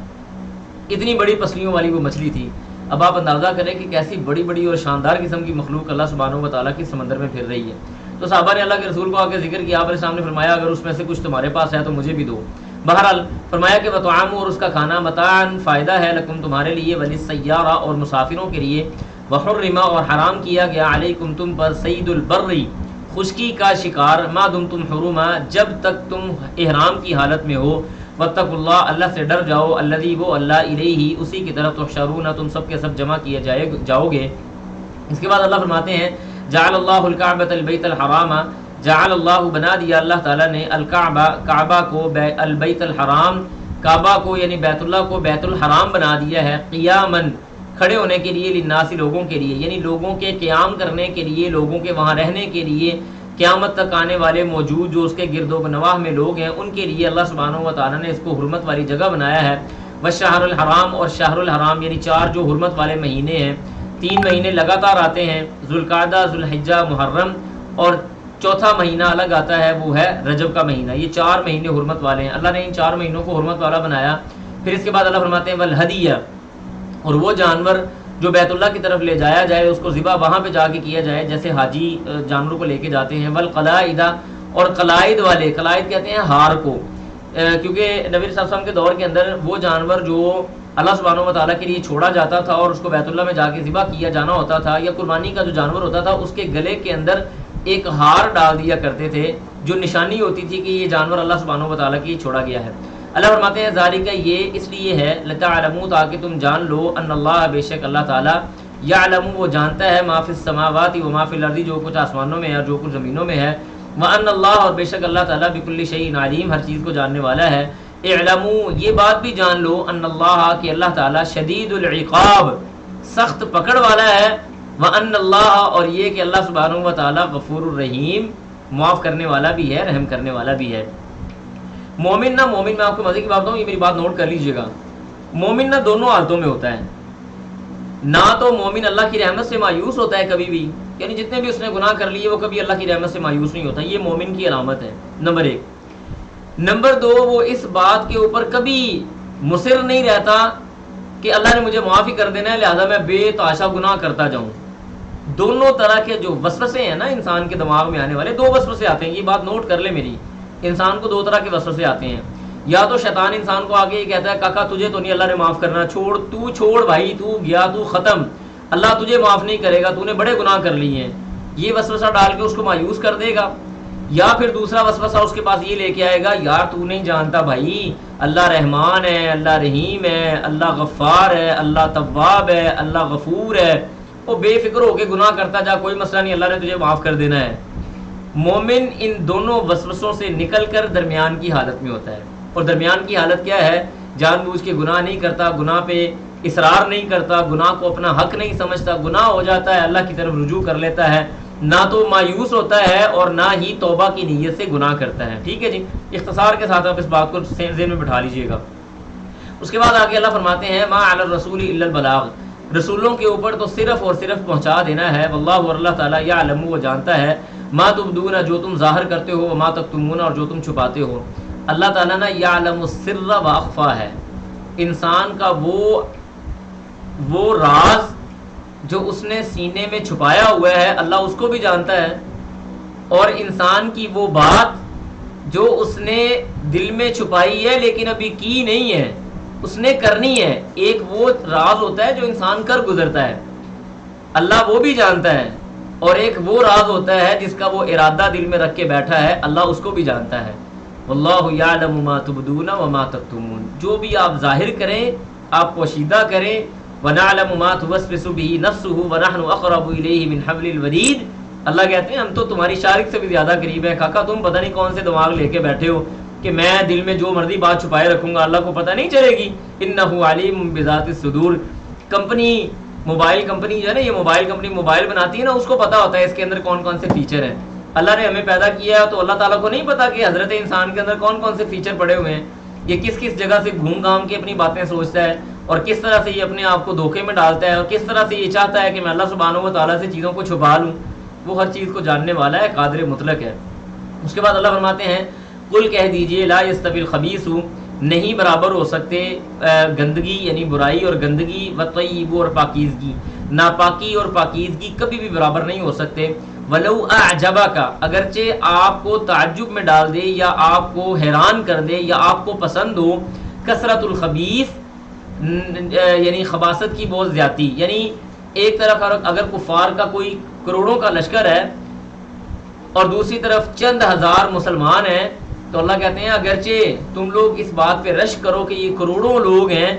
اتنی بڑی پسلیوں والی وہ مچھلی تھی۔ اب آپ اندازہ کریں کہ کیسی بڑی بڑی اور شاندار قسم کی مخلوق اللہ سبحانہ و تعالیٰ کی سمندر میں پھر رہی ہے۔ تو صحابہ نے اللہ کے رسول کو آ کے ذکر کیا، آپ نے سامنے فرمایا اگر اس میں سے کچھ تمہارے پاس ہے تو مجھے بھی دو۔ بہرحال فرمایا کہ وطعام، اور اس کا کھانا، متاعن، فائدہ ہے، لکم تمہارے لیے، وللسیارہ، اور مسافروں کے لیے، وحرم، اور حرام کیا گیا، علیکم تم پر، صید البری، خشکی کا شکار، ما دمتم حرما، جب تک تم احرام کی حالت میں ہو، واتقوا اللہ، اللہ سے ڈر جاؤ، الذی، وہ اللہ، الیہ، اسی کی طرف، تحشرون، تم سب کے سب جمع کیے جاؤ گے۔ اس کے بعد اللہ فرماتے ہیں جعل اللہ الکعبۃ البیت الحرام، جعل اللہ، بنا دیا اللہ تعالیٰ نے، الکعبہ، کعبہ کو، البیت الحرام، کعبہ کو یعنی بیت اللہ کو بیت الحرام بنا دیا ہے، قیامن کھڑے ہونے کے لیے، للناس لوگوں کے لیے، یعنی لوگوں کے قیام کرنے کے لیے، لوگوں کے وہاں رہنے کے لیے، قیامت تک آنے والے موجود جو اس کے گرد و نواح میں لوگ ہیں ان کے لیے اللہ سبحانہ و تعالیٰ نے اس کو حرمت والی جگہ بنایا ہے۔ والشہر الحرام، اور شہر الحرام یعنی 4 جو حرمت والے مہینے ہیں، 3 مہینے لگاتار آتے ہیں، ذوالقعدہ، ذوالحجہ، محرم، اور چوتھا مہینہ الگ آتا ہے وہ ہے رجب کا مہینہ۔ یہ 4 مہینے حرمت والے ہیں، اللہ نے ان 4 مہینوں کو حرمت والا بنایا۔ پھر اس کے بعد اللہ فرماتے ہیں والہدیہ، اور وہ جانور جو بیت اللہ کی طرف لے جایا جائے اس کو ذبح وہاں پہ جا کے کیا جائے، جیسے حاجی جانوروں کو لے کے جاتے ہیں۔ والقلائد، اور قلائد والے، قلائد کہتے ہیں ہار کو، کیونکہ نبی صلی اللہ علیہ وسلم کے دور کے اندر وہ جانور جو اللہ سبحانہ و تعالیٰ کے لیے چھوڑا جاتا تھا اور اس کو بیت اللہ میں جا کے ذبح کیا جانا ہوتا تھا، یا قربانی کا جو جانور ہوتا تھا اس کے گلے کے اندر ایک ہار ڈال دیا کرتے تھے جو نشانی ہوتی تھی کہ یہ جانور اللہ سبحانہ و تعالیٰ کے لیے چھوڑا گیا ہے۔ اللہ فرماتے ہیں ذالک، یہ اس لیے ہے، لتعلموا، تاکہ تم جان لو، ان اللہ، بے شک اللہ تعالیٰ، یعلم، وہ جانتا ہے، ما فی السماوات و ما فی الارض، جو کچھ آسمانوں میں ہے اور جو کچھ زمینوں میں ہے، وان اللہ، اور بے شک اللہ تعالیٰ، بکل شیء علیم، ہر چیز کو جاننے والا ہے۔ اعلموا، یہ بات بھی جان لو، ان اللہ، کہ اللہ تعالیٰ، شدید العقاب، سخت پکڑ والا ہے، وان اللہ، اور یہ کہ اللہ سبحانہ و تعالیٰ، غفور الرحیم، معاف کرنے والا بھی ہے، رحم کرنے والا بھی ہے۔ مومن نہ، مومن، میں آپ کو مزے کی بات بتاؤں، یہ میری بات نوٹ کر لیجئے گا، مومن نہ دونوں حالتوں میں ہوتا ہے، نہ تو مومن اللہ کی رحمت سے مایوس ہوتا ہے کبھی بھی، یعنی جتنے بھی اس نے گناہ کر لیے وہ کبھی اللہ کی رحمت سے مایوس نہیں ہوتا، یہ مومن کی علامت ہے، نمبر 1۔ نمبر 2، وہ اس بات کے اوپر کبھی مصر نہیں رہتا کہ اللہ نے مجھے معاف ہی کر دینا ہے لہذا میں بے تحاشا گناہ کرتا جاؤں۔ دونوں طرح کے جو وسوسے ہیں نا انسان کے دماغ میں آنے والے، 2 وسوسے آتے ہیں، یہ بات نوٹ کر لے میری، انسان کو 2 طرح کے وسوسے آتے ہیں، یا تو شیطان انسان کو آگے یہ کہتا ہے کاکا تجھے تو نہیں اللہ نے معاف کرنا، چھوڑ بھائی، تو گیا، تو ختم، اللہ تجھے معاف نہیں کرے گا، تو نے بڑے گناہ کر لیے ہیں، یہ وسوسہ ڈال کے اس کو مایوس کر دے گا۔ یا پھر دوسرا وسوسہ اس کے پاس یہ لے کے آئے گا، یار تو نہیں جانتا بھائی، اللہ رحمان ہے، اللہ رحیم ہے، اللہ غفار ہے، اللہ تواب ہے، اللہ غفور ہے، وہ بے فکر ہو کے گناہ کرتا جا، کوئی مسئلہ نہیں، اللہ نے تجھے معاف کر دینا ہے۔ مومن ان دونوں وسوسوں سے نکل کر درمیان کی حالت میں ہوتا ہے، اور درمیان کی حالت کیا ہے؟ جان بوجھ کے گناہ نہیں کرتا، گناہ پہ اصرار نہیں کرتا، گناہ کو اپنا حق نہیں سمجھتا، گناہ ہو جاتا ہے اللہ کی طرف رجوع کر لیتا ہے، نہ تو مایوس ہوتا ہے اور نہ ہی توبہ کی نیت سے گناہ کرتا ہے۔ ٹھیک ہے جی، اختصار کے ساتھ آپ اس بات کو ذہن میں بٹھا لیجئے گا۔ اس کے بعد آگے اللہ فرماتے ہیں ما علی الرسول الا البلاغ، رسولوں کے اوپر تو صرف اور صرف پہنچا دینا ہے، واللہ، اور اللہ تعالیٰ، یعلم، وہ جانتا ہے، ما تبدون، جو تم ظاہر کرتے ہو، وما تکتمون، اور جو تم چھپاتے ہو۔ اللہ تعالیٰ نا یعلم السر و اخفا ہے، انسان کا وہ راز جو اس نے سینے میں چھپایا ہوا ہے اللہ اس کو بھی جانتا ہے، اور انسان کی وہ بات جو اس نے دل میں چھپائی ہے لیکن ابھی کی نہیں ہے، اس نے کرنی ہے، ایک وہ راز ہوتا ہے جو انسان کر گزرتا ہے، اللہ وہ بھی جانتا ہے، اور ایک وہ راز ہوتا ہے جس کا وہ ارادہ دل میں رکھ کے بیٹھا ہے، اللہ اس کو بھی جانتا ہے۔ واللہ یعلم ما تبدون وما تکتمون، جو بھی آپ ظاہر کریں، آپ پوشیدہ کریں، وَنَعْلَمُ مَا تُوَسْوِسُ بِهِ نَفْسُهُ وَنَحْنُ أَقْرَبُ إِلَيْهِ مِنْ حَبْلِ الْوَرِيدِ، اللہ کہتے ہیں ہم تو تمہاری شارک سے بھی زیادہ قریب ہیں، کاکا تم پتہ نہیں کون سے دماغ لے کے بیٹھے ہو کہ میں دل میں جو مرضی بات چھپائے رکھوں گا اللہ کو پتہ نہیں چلے گی۔ إِنَّهُ عَلِيمٌ بِذَاتِ الصُّدُورِ، کمپنی، موبائل کمپنی جو ہے نا، یہ موبائل کمپنی موبائل بناتی ہے نا، اس کو پتہ ہوتا ہے اس کے اندر کون کون سے فیچر ہیں۔ اللہ نے ہمیں پیدا کیا ہے تو اللہ تعالیٰ کو نہیں پتا کہ حضرت انسان کے اندر کون کون سے فیچر پڑے ہوئے ہیں، یہ کس کس جگہ سے گھوم گھام کے اپنی باتیں سوچتا ہے، اور کس طرح سے یہ اپنے آپ کو دھوکے میں ڈالتا ہے، اور کس طرح سے یہ چاہتا ہے کہ میں اللہ سبحانہ و تعالیٰ سے چیزوں کو چھپا لوں، وہ ہر چیز کو جاننے والا ہے، قادر مطلق ہے۔ اس کے بعد اللہ فرماتے ہیں قل، کہہ دیجئے، لا یستوی الخبیث، نہیں برابر ہو سکتے گندگی یعنی برائی اور گندگی، والطیب، اور پاکیزگی، ناپاکی اور پاکیزگی کبھی بھی برابر نہیں ہو سکتے۔ ولو اعجبک، اگرچہ آپ کو تعجب میں ڈال دے یا آپ کو حیران کر دے یا آپ کو پسند ہو، کثرت الخبیث، یعنی خباثت کی بہت زیادتی، یعنی ایک طرف اگر کفار کا کوئی کروڑوں کا لشکر ہے اور دوسری طرف چند ہزار مسلمان ہیں، تو اللہ کہتے ہیں اگرچہ تم لوگ اس بات پہ رشک کرو کہ یہ کروڑوں لوگ ہیں،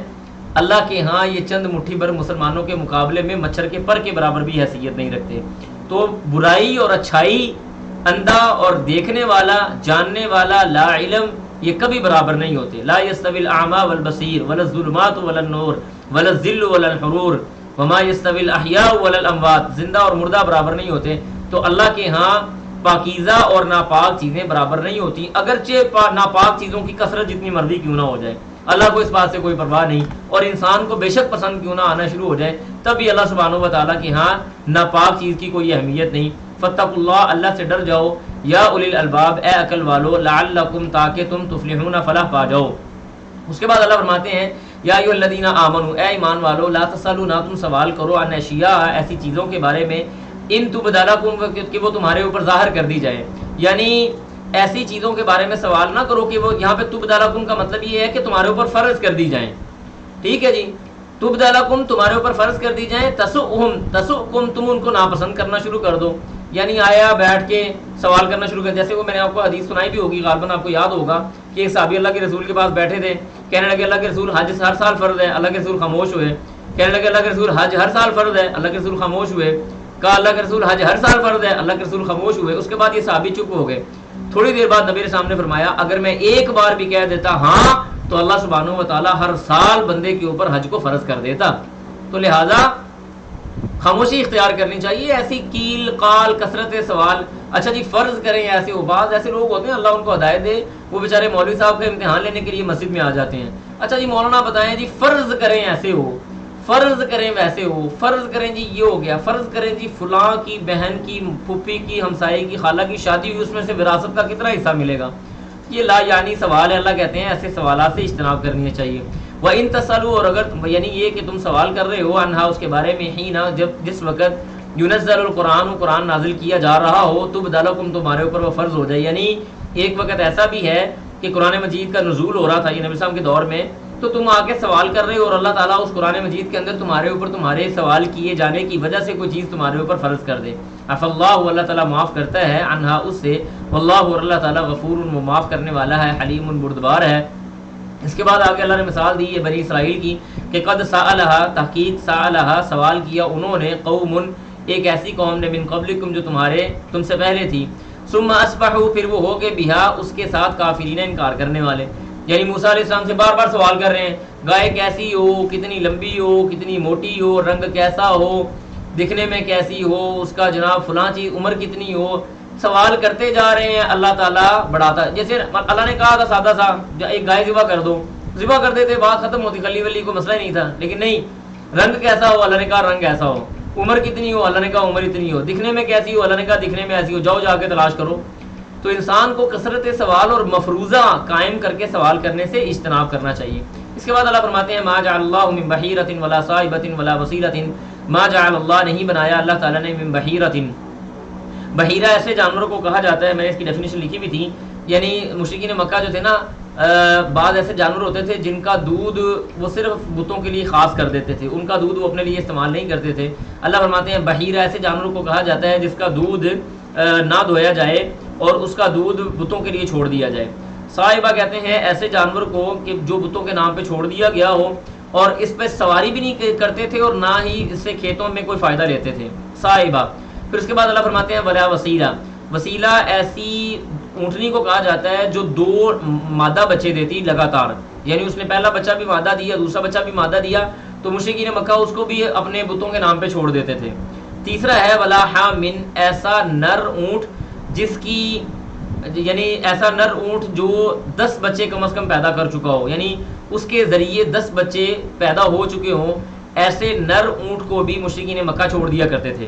اللہ کے ہاں یہ چند مٹھی بھر مسلمانوں کے مقابلے میں مچھر کے پر کے برابر بھی حیثیت نہیں رکھتے۔ تو برائی اور اچھائی، اندھا اور دیکھنے والا، جاننے والا، لا علم یہ کبھی برابر نہیں ہوتے. لا یستوی الاعمی والبصیر ولا الظلمات ولا النور ولا الذل ولا الحرور وما یستوی الاحیاء ولا الاموات. زندہ اور مردہ برابر نہیں ہوتے. تو اللہ کے ہاں پاکیزہ اور ناپاک چیزیں برابر نہیں ہوتی، اگرچہ ناپاک چیزوں کی کثرت جتنی مرضی کیوں نہ ہو جائے. اللہ کو اس بات سے کوئی پرواہ نہیں، اور انسان کو بے شک پسند کیوں نہ آنا شروع ہو جائے، تب بھی اللہ سبحانہ و تعالیٰ کے ہاں ناپاک چیز کی کوئی اہمیت نہیں. فاتقوا اللہ، اللہ سے ڈر جاؤ، یا اولی الالباب، اے عقل والو، لعلکم، تاکہ تم تفلحون، فلاح پا جاؤ. اس کے بعد اللہ فرماتے ہیں یا ایھا الذین آمنوا، اے ایمان والو، لا تسألوا، نہ تم سوال کرو، عن اشیاء، ایسی چیزوں کے بارے میں، ان تبد لکم، کہ وہ تمہارے اوپر ظاہر کر دی جائے. یعنی ایسی چیزوں کے بارے میں سوال نہ کرو کہ وہ، یہاں پہ تبد لکم کا مطلب یہ ہے کہ تمہارے اوپر فرض کر دی جائیں. ٹھیک ہے جی، تبد لکم، تمہارے اوپر فرض کر دی جائیں، تسؤکم، تم ان کو ناپسند کرنا شروع کر دو. یعنی آیا بیٹھ کے سوال کرنا شروع کر، جیسے وہ میں نے آپ کو حدیث سنائی بھی ہوگی، غالباً آپ کو یاد ہوگا کہ ایک صحابی اللہ کے رسول کے پاس بیٹھے تھے، کہنے لگے اللہ کے رسول حج ہر سال فرض ہے. اللہ کے رسول خاموش ہوئے. کہنے لگے اللہ کے رسول حج ہر سال فرض ہے. اللہ کے رسول خاموش ہوئے. کہا اللہ کے رسول حج ہر سال فرض ہے. اللہ کے رسول خاموش ہوئے. اس کے بعد یہ صحابی چپ ہو گئے. تھوڑی دیر بعد نبی کے سامنے فرمایا اگر میں ایک بار بھی کہہ دیتا ہاں تو اللہ سبحانہ و تعالیٰ ہر سال بندے کے اوپر حج کو فرض کر دیتا. تو لہٰذا خاموشی اختیار کرنی چاہیے. ایسی کیل قال کثرت سوال، اچھا جی فرض کریں ایسے، وہ بعض ایسے لوگ ہوتے ہیں اللہ ان کو ہدایت دے، وہ بیچارے مولوی صاحب کا امتحان لینے کے لیے مسجد میں آ جاتے ہیں. اچھا جی مولانا بتائیں جی فرض کریں ایسے ہو، فرض کریں ویسے ہو، فرض کریں جی یہ ہو گیا، فرض کریں جی فلاں کی بہن کی، پھوپھی کی، ہمسائے کی، خالہ کی شادی ہوئی، اس میں سے وراثت کا کتنا حصہ ملے گا. یہ لا یعنی سوال ہے. اللہ کہتے ہیں ایسے سوالات سے اجتناب کرنی چاہیے. وَإِن تَسْأَلُوا، اور اگر یعنی یہ کہ تم سوال کر رہے ہو، انہا اس کے بارے میں، حین جس وقت ينزل القرآن، قرآن نازل کیا جا رہا ہو، تبد لکم، تمہارے اوپر وہ فرض ہو جائے. یعنی ایک وقت ایسا بھی ہے کہ قرآن مجید کا نزول ہو رہا تھا یہ نبی صاحب کے دور میں، تو تم آ کے سوال کر رہے ہو اور اللہ تعالیٰ اس قرآن مجید کے اندر تمہارے اوپر تمہارے سوال کیے جانے کی وجہ سے کوئی چیز تمہارے اوپر فرض کر دے. عفا اللہ، اللہ تعالیٰ معاف کرتا ہے، عنہا اس سے، واللہ، اور اللہ تعالیٰ غفور، وہ معاف کرنے والا ہے، حلیم، بردبار ہے. اس کے بعد آگے اللہ نے مثال دی ہے بنی اسرائیل کی کہ قد سألہا، تحقیق سألہا، سوال کیا انہوں نے، قوم، ایک ایسی قوم نے، من قبلکم، جو تم سے پہلے تھی، ثم اصبحوا، پھر وہ ہو گئے، بہا، اس کے ساتھ، کافرین، انکار کرنے والے. یعنی موسیٰ علیہ السلام سے بار بار سوال کر رہے ہیں، گائے کیسی ہو، کتنی لمبی ہو، کتنی موٹی ہو، رنگ کیسا ہو، دکھنے میں کیسی ہو، اس کا جناب فلاں چیز، عمر کتنی ہو. سوال کرتے جا رہے ہیں، اللہ تعالیٰ بڑھاتا. جیسے اللہ نے کہا تھا سادہ سا ایک گائے ذبح کر دو، ذبح کر دیتے، بات ختم ہوتی، خلی ولی کو مسئلہ ہی نہیں تھا. لیکن نہیں، رنگ کیسا ہو، اللہ نے کہا رنگ ایسا ہو. عمر کتنی ہو، اللہ نے کہا عمر اتنی ہو. دکھنے میں کیسی ہو، اللہ نے کہا دکھنے میں ایسی ہو، جاؤ جا کے تلاش کرو. تو انسان کو کثرت سوال اور مفروضہ قائم کر کے سوال کرنے سے اجتناب کرنا چاہیے. اس کے بعد اللہ فرماتے ہیں ما جعل اللہ من بحیرۃ ولا صائبۃ ولا وصیلۃ، ما جعل اللہ، نہیں بنایا اللہ تعالیٰ نے، من بحیرۃ، بحیرہ ایسے جانوروں کو کہا جاتا ہے، میں نے اس کی ڈیفینیشن لکھی بھی تھی. یعنی مشرکین مکہ جو تھے نا، بعض ایسے جانور ہوتے تھے جن کا دودھ وہ صرف بتوں کے لیے خاص کر دیتے تھے، ان کا دودھ وہ اپنے لیے استعمال نہیں کرتے تھے. اللہ فرماتے ہیں بحیرہ ایسے جانوروں کو کہا جاتا ہے جس کا دودھ نہ دھویا جائے اور اس کا دودھ بتوں کے لیے چھوڑ دیا جائے. صائبہ کہتے ہیں ایسے جانور کو کہ جو بتوں کے نام پہ چھوڑ دیا گیا ہو اور اس پہ سواری بھی نہیں کرتے تھے اور نہ ہی اس سے کھیتوں میں کوئی فائدہ لیتے تھے. صائبہ. پھر اس کے بعد اللہ فرماتے ہیں ولا وسیلہ، وسیلہ ایسی اونٹنی کو کہا جاتا ہے جو 2 مادہ بچے دیتی لگاتار. یعنی اس نے پہلا بچہ بھی مادہ دیا، دوسرا بچہ بھی مادہ دیا، تو مشرکین مکہ اس کو بھی اپنے بتوں کے نام پہ چھوڑ دیتے تھے. تیسرا ہے ولا حامن، ایسا نر اونٹ جس کی، یعنی ایسا نر اونٹ جو 10 بچے کم از کم پیدا کر چکا ہو، یعنی اس کے ذریعے 10 بچے پیدا ہو چکے ہوں، ایسے نر اونٹ کو بھی مشرکین مکہ چھوڑ دیا کرتے تھے.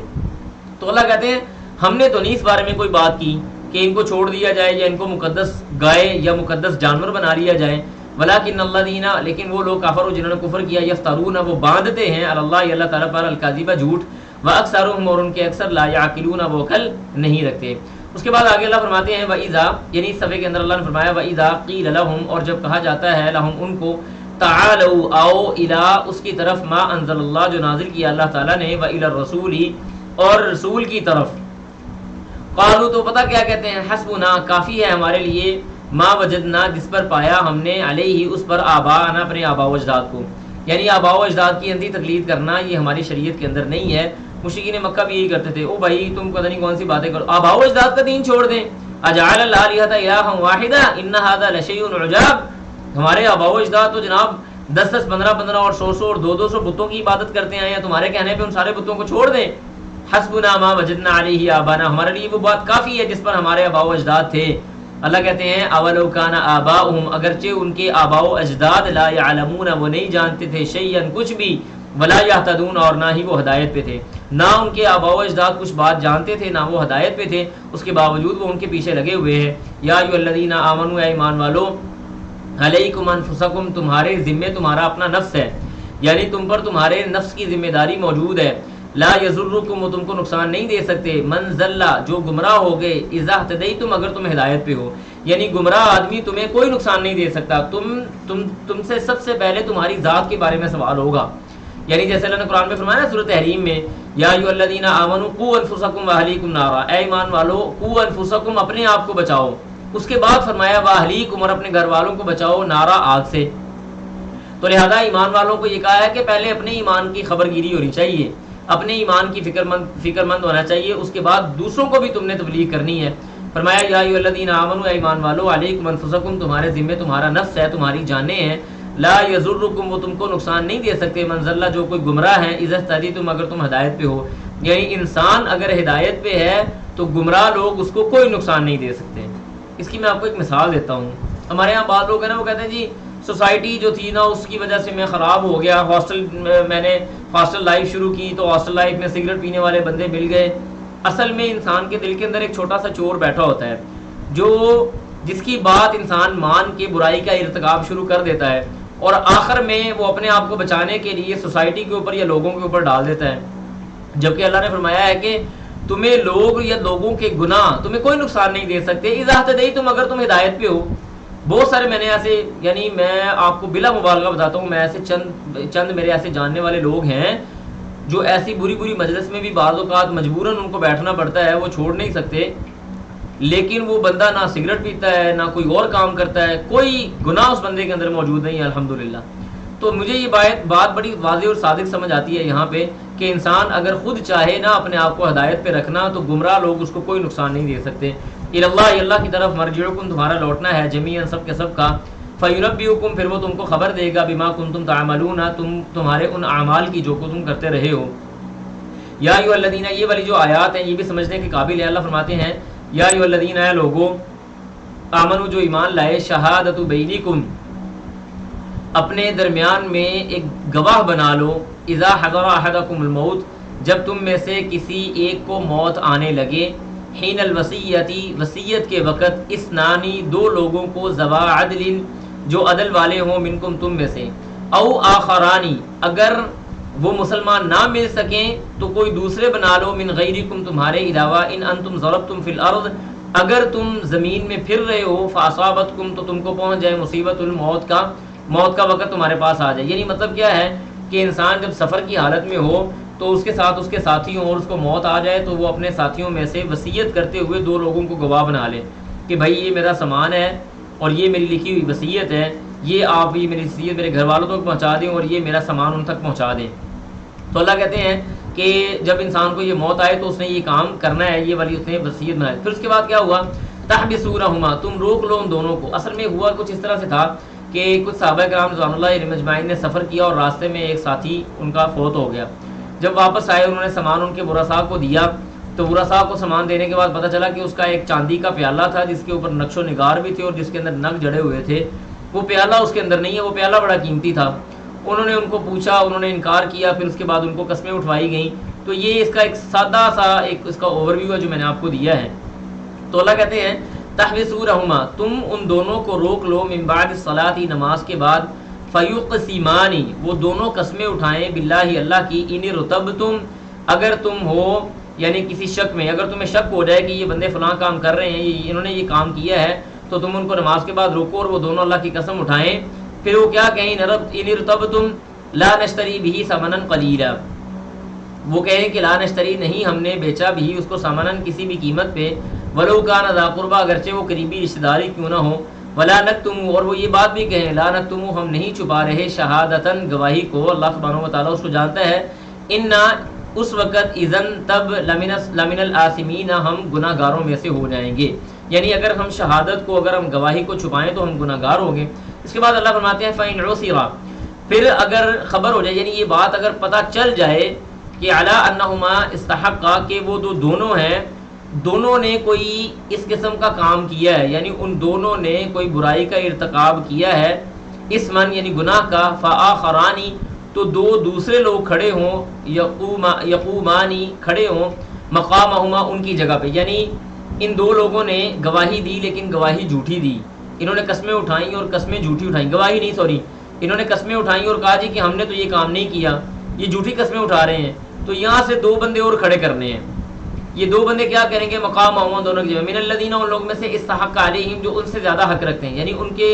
تو اللہ کہتے ہیں ہم نے تو نہیں اس بارے میں کوئی بات کی کہ ان کو چھوڑ دیا جائے یا ان کو مقدس گائے یا مقدس جانور بنا لیا جائے. ولیکن الذین، لیکن وہ لوگ کافر جنہوں نے کفر کیا، یفترون، وہ باندھتے ہیں، اللہ اللہ تعالیٰ پر، الکاذب، جھوٹ، واکثرهم، اور ان کے اکثر، لا یعقلون، وہ عقل نہیں رکھتے. اس کے بعد آگے اللہ فرماتے ہیں وَإِذَا، یعنی اس صفحے کے اندر اللہ نے فرمایا وَإِذَا قِيلَ لَهُمْ، اور جب کہا جاتا ہے لہم ان کو، تعالوا، آؤ، الی، اس کی طرف، ما انزل اللہ، جو نازل کیا اللہ تعالیٰ نے، وَإِلَى الرَّسُولِ، اور رسول کی طرف. قالوا، تو پتہ کیا کہتے ہیں، حسبنا، کافی ہے ہمارے لیے، ما وجدنا، جس پر پایا ہم نے، علیہ، اس پر، آباءنا، اپنے آباء و اجداد کو. یعنی آباء و اجداد کی اندھی تقلید کرنا یہ ہماری شریعت کے اندر نہیں ہے. مشرکین مکہ بھی یہی کرتے تھے، او بھائی تم پتہ نہیں کون سی باتیں کرو، آباء و اجداد کا دین چھوڑ دیں. اجعل الآلہۃ الہا واحدہ ان ھذا لشیء عجاب، ہمارے آباء و اجداد تو جناب 10 15 اور 100 اور 200 بتوں کی عبادت کرتے ہیں، یا تمہارے کہنے پہ ان سارے بتوں کو چھوڑ دیں؟ حسبنا ما وجدنا علیہ آبانا، ہمارے لیے وہ بات کافی ہے جس پر ہمارے آباء و اجداد تھے۔ اللہ کہتے ہیں اولو کان آباؤہم، اگرچہ ان کے آباء و اجداد لا یعلمون، وہ نہیں جانتے تھے، شیئا کچھ بھی، ولا یہتدون، اور نہ ہی وہ ہدایت پہ تھے، نہ ان کے آباء و اجداد کچھ بات جانتے تھے، نہ وہ ہدایت پہ تھے، اس کے باوجود وہ ان کے پیچھے لگے ہوئے ہیں۔ یا ایھا الذین آمنوا، اے ایمان والو، علیکم انفسکم، تمہارے ذمے تمہارا اپنا نفس ہے، یعنی تم پر تمہارے نفس کی ذمہ داری موجود ہے۔ لا یضرکم، وہ تم کو نقصان نہیں دے سکتے، من ضل، جو گمراہ ہو گئے، اذا اہتدیتم، اگر تم ہدایت پہ ہو، یعنی گمراہ آدمی تمہیں کوئی نقصان نہیں دے سکتا۔ تم سے سب سے پہلے تمہاری ذات کے بارے میں سوال ہوگا، یعنی جیسے اللہ نے قرآن میں فرمایا نا سورۃ تحریم میں، یا ایھا الذین آمنوا قوا انفسکم واہلیکم نارا، اے ایمان والو قوا انفسکم، اپنے آپ کو بچاؤ، اس کے بعد فرمایا واہلیکم، اور اپنے گھر والوں کو بچاؤ، نارا، آگ سے۔ تو لہذا ایمان والوں کو یہ کہا ہے کہ پہلے اپنے ایمان کی خبر گیری ہونی چاہیے، اپنے ایمان کی فکر مند ہونا چاہیے، اس کے بعد دوسروں کو بھی تم نے تبلیغ کرنی ہے۔ فرمایا یا ایھا الذین آمنوا، ایمان والو، علیکم انفسکم، تمہارے ذمے تمہارا نفس ہے، تمہاری جانیں ہیں، لا یضرکم، وہ تم کو نقصان نہیں دے سکتے، من ضل، جو کوئی گمراہ ہے، اذا اہتدیتم، اگر تم ہدایت پہ ہو، یعنی انسان اگر ہدایت پہ ہے تو گمراہ لوگ اس کو کوئی نقصان نہیں دے سکتے۔ اس کی میں آپ کو ایک مثال دیتا ہوں۔ ہمارے یہاں بعض لوگ ہیں نا، وہ کہتے ہیں جی سوسائٹی جو تھی نا اس کی وجہ سے میں خراب ہو گیا، میں نے ہاسٹل لائف شروع کی تو ہاسٹل لائف میں سگریٹ پینے والے بندے مل گئے۔ اصل میں انسان کے دل کے اندر ایک چھوٹا سا چور بیٹھا ہوتا ہے، جس کی بات انسان مان کے برائی کا ارتکاب شروع کر دیتا ہے، اور آخر میں وہ اپنے آپ کو بچانے کے لیے سوسائٹی کے اوپر یا لوگوں کے اوپر ڈال دیتا ہے، جبکہ اللہ نے فرمایا ہے کہ تمہیں لوگ یا لوگوں کے گناہ تمہیں کوئی نقصان نہیں دے سکتے، اذا اہتدیتم، اگر تم ہدایت پہ ہو۔ بہت سارے میں نے ایسے، یعنی میں آپ کو بلا مبالغہ بتاتا ہوں، میں ایسے چند میرے ایسے جاننے والے لوگ ہیں جو ایسی بری مجلس میں بھی بعض اوقات مجبوراً ان کو بیٹھنا پڑتا ہے، وہ چھوڑ نہیں سکتے، لیکن وہ بندہ نہ سگریٹ پیتا ہے نہ کوئی اور کام کرتا ہے، کوئی گناہ اس بندے کے اندر موجود نہیں ہے الحمدللہ۔ تو مجھے یہ بات بڑی واضح اور صادق سمجھ آتی ہے یہاں پہ کہ انسان اگر خود چاہے نا اپنے آپ کو ہدایت پہ رکھنا، تو گمراہ لوگ اس کو کوئی نقصان نہیں دے سکتے۔ اللہ کی طرف مرجعکم، تمہارا لوٹنا ہے، جمیعاً، سب کے سب کا، فینبئکم، پھر وہ تم کو خبر دے گا، بما کنتم تعملون، تمہارے ان اعمال کی جو کو تم کرتے رہے ہو۔ یا ایھا الذین، یہ والی جو آیات ہیں یہ بھی سمجھنے کے قابل ہے۔ اللہ فرماتے ہیں یا ایھا الذین، اے لوگو، آمنو، جو ایمان لائے، شہادت بینکم، اپنے درمیان میں ایک گواہ بنا لو، اذا حضر احدکم الموت، جب تم میں سے کسی ایک کو موت آنے لگے، حین الوصیتی، وصیت کے وقت، اثنانی، دو لوگوں کو، ذوا عدل، جو عدل والے ہوں، منکم، تم میں سے، او آخرانی، اگر وہ مسلمان نہ مل سکیں تو کوئی دوسرے بنا لو، من غیرکم، تمہارے علاوہ، ان انتم ضربتم فی الارض، اگر تم زمین میں پھر رہے ہو، فاصابتکم، تو تم کو پہنچ جائے مصیبت الموت کا، موت کا وقت تمہارے پاس آ جائے۔ یعنی مطلب کیا ہے کہ انسان جب سفر کی حالت میں ہو تو اس کے ساتھ اس کے ساتھی ہوں اور اس کو موت آ جائے تو وہ اپنے ساتھیوں میں سے وصیت کرتے ہوئے دو لوگوں کو گواہ بنا لے کہ بھائی یہ میرا سامان ہے اور یہ میری لکھی ہوئی وصیت ہے، یہ آپ یہ میری وصیت میرے گھر والوں تک پہنچا دیں اور یہ میرا سامان ان تک پہنچا دیں۔ تو اللہ کہتے ہیں کہ جب انسان کو یہ موت آئے تو اس نے یہ کام کرنا ہے، یہ والی اس نے وصیت بنائی۔ پھر اس کے بعد کیا ہوا، تحبسونہما، تم روک لو ان دونوں کو۔ اصل میں ہوا کچھ اس طرح سے تھا کہ کچھ صحابہ کرام رضوان اللہ علیہم اجمعین نے سفر کیا اور راستے میں ایک ساتھی ان کا فوت ہو گیا۔ جب واپس آئے انہوں نے سامان ان کے برسا کو دیا، تو برسا کو سامان دینے کے بعد پتہ چلا کہ اس کا ایک چاندی کا پیالہ تھا جس کے اوپر نقش و نگار بھی تھے اور جس کے اندر نگ جڑے ہوئے تھے، وہ پیالہ اس کے اندر نہیں ہے، وہ پیالہ بڑا قیمتی تھا۔ انہوں نے ان کو پوچھا، انہوں نے انکار کیا، پھر اس کے بعد ان کو قسمیں اٹھوائی گئیں۔ تو یہ اس کا ایک سادہ سا ایک اس کا اوور ویو ہے جو میں نے آپ کو دیا ہے۔ تو اللہ کہتے ہیں تحبسونہما، تم ان دونوں کو روک لو، من بعد الصلاۃ، نماز کے بعد، فیقسمان، وہ دونوں قسمیں اٹھائیں، باللہ، اللہ کی، ان ارتبتم، اگر تم ہو یعنی کسی شک میں، اگر تمہیں شک ہو جائے کہ یہ بندے فلاں کام کر رہے ہیں، انہوں نے یہ کام کیا ہے، تو تم ان کو نماز کے بعد روکو اور وہ دونوں اللہ کی قسم اٹھائیں۔ پھر وہ کیا کہیں، ان ارتبتم لا نشتری بہ ثمنا قلیلا، وہ کہیں کہ لا نشتری، نہیں ہم نے بیچا بھی اس کو، ثمنن، کسی بھی قیمت پہ، ولو کان ذا قربا، اگرچہ وہ قریبی رشتہ داری کیوں نہ ہو، ولا نکتم، اور وہ یہ بات بھی کہیں، لا نکتم، ہم نہیں چھپا رہے، شہادتن، گواہی کو، اللہ سبحانہ و تعالیٰ اس کو جانتا ہے، انا، اس وقت اذن تب لمن الآثمین ہم گناہ گاروں میں سے ہو جائیں گے. یعنی اگر ہم شہادت کو، اگر ہم گواہی کو چھپائیں تو ہم گناہ گار ہوں گے. اس کے بعد اللہ فرماتے ہیں فَإِنْ عُثِرَ، پھر اگر خبر ہو جائے، یعنی یہ بات اگر پتہ چل جائے کہ علی انہما استحقا، کہ وہ دونوں ہیں، دونوں نے کوئی اس قسم کا کام کیا ہے، یعنی ان دونوں نے کوئی برائی کا ارتکاب کیا ہے، اسمن یعنی گناہ کا، فآخرانی تو دو دوسرے لوگ کھڑے ہوں، یقومانی کھڑے ہوں، مقامہما ان کی جگہ پہ. یعنی ان دو لوگوں نے گواہی دی لیکن گواہی جھوٹی دی، انہوں نے قسمیں اٹھائیں اور قسمیں جھوٹی اٹھائیں، گواہی نہیں سوری، انہوں نے قسمیں اٹھائیں اور کہا جی کہ ہم نے تو یہ کام نہیں کیا، یہ جھوٹی قسمیں اٹھا رہے ہیں. تو یہاں سے دو بندے اور کھڑے کرنے ہیں. یہ دو بندے کیا کریں گے؟ مقام ہوں دونوں کی جگہ، من الذین ان لوگوں میں سے استحق علیہم جو ان سے زیادہ حق رکھتے ہیں، یعنی ان کے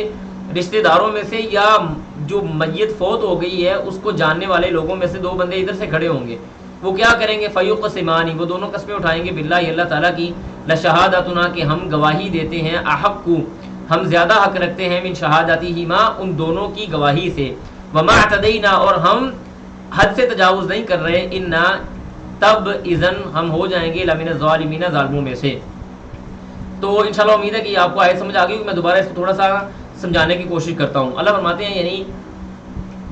رشتہ داروں میں سے یا جو میت فوت ہو گئی ہے اس کو جاننے والے لوگوں میں سے دو بندے ادھر سے کھڑے ہوں گے. وہ کیا کریں گے؟ فیقسمان، وہ دونوں قسمیں اٹھائیں گے، باللہ اللہ تعالیٰ کی، لشہادتنا کہ ہم گواہی دیتے ہیں، احق ہم زیادہ حق رکھتے ہیں، من شہادتہما ان دونوں کی گواہی سے، وما اعتدینا اور ہم حد سے تجاوز نہیں کر رہے، انا تب اذن ہم ہو جائیں گے لمن الظالمین ظالموں میں سے. تو انشاءاللہ امید ہے کہ آپ کو آیت سمجھ آ گئی. میں دوبارہ اس کو تھوڑا سا سمجھانے کی کوشش کرتا ہوں. اللہ فرماتے ہیں یعنی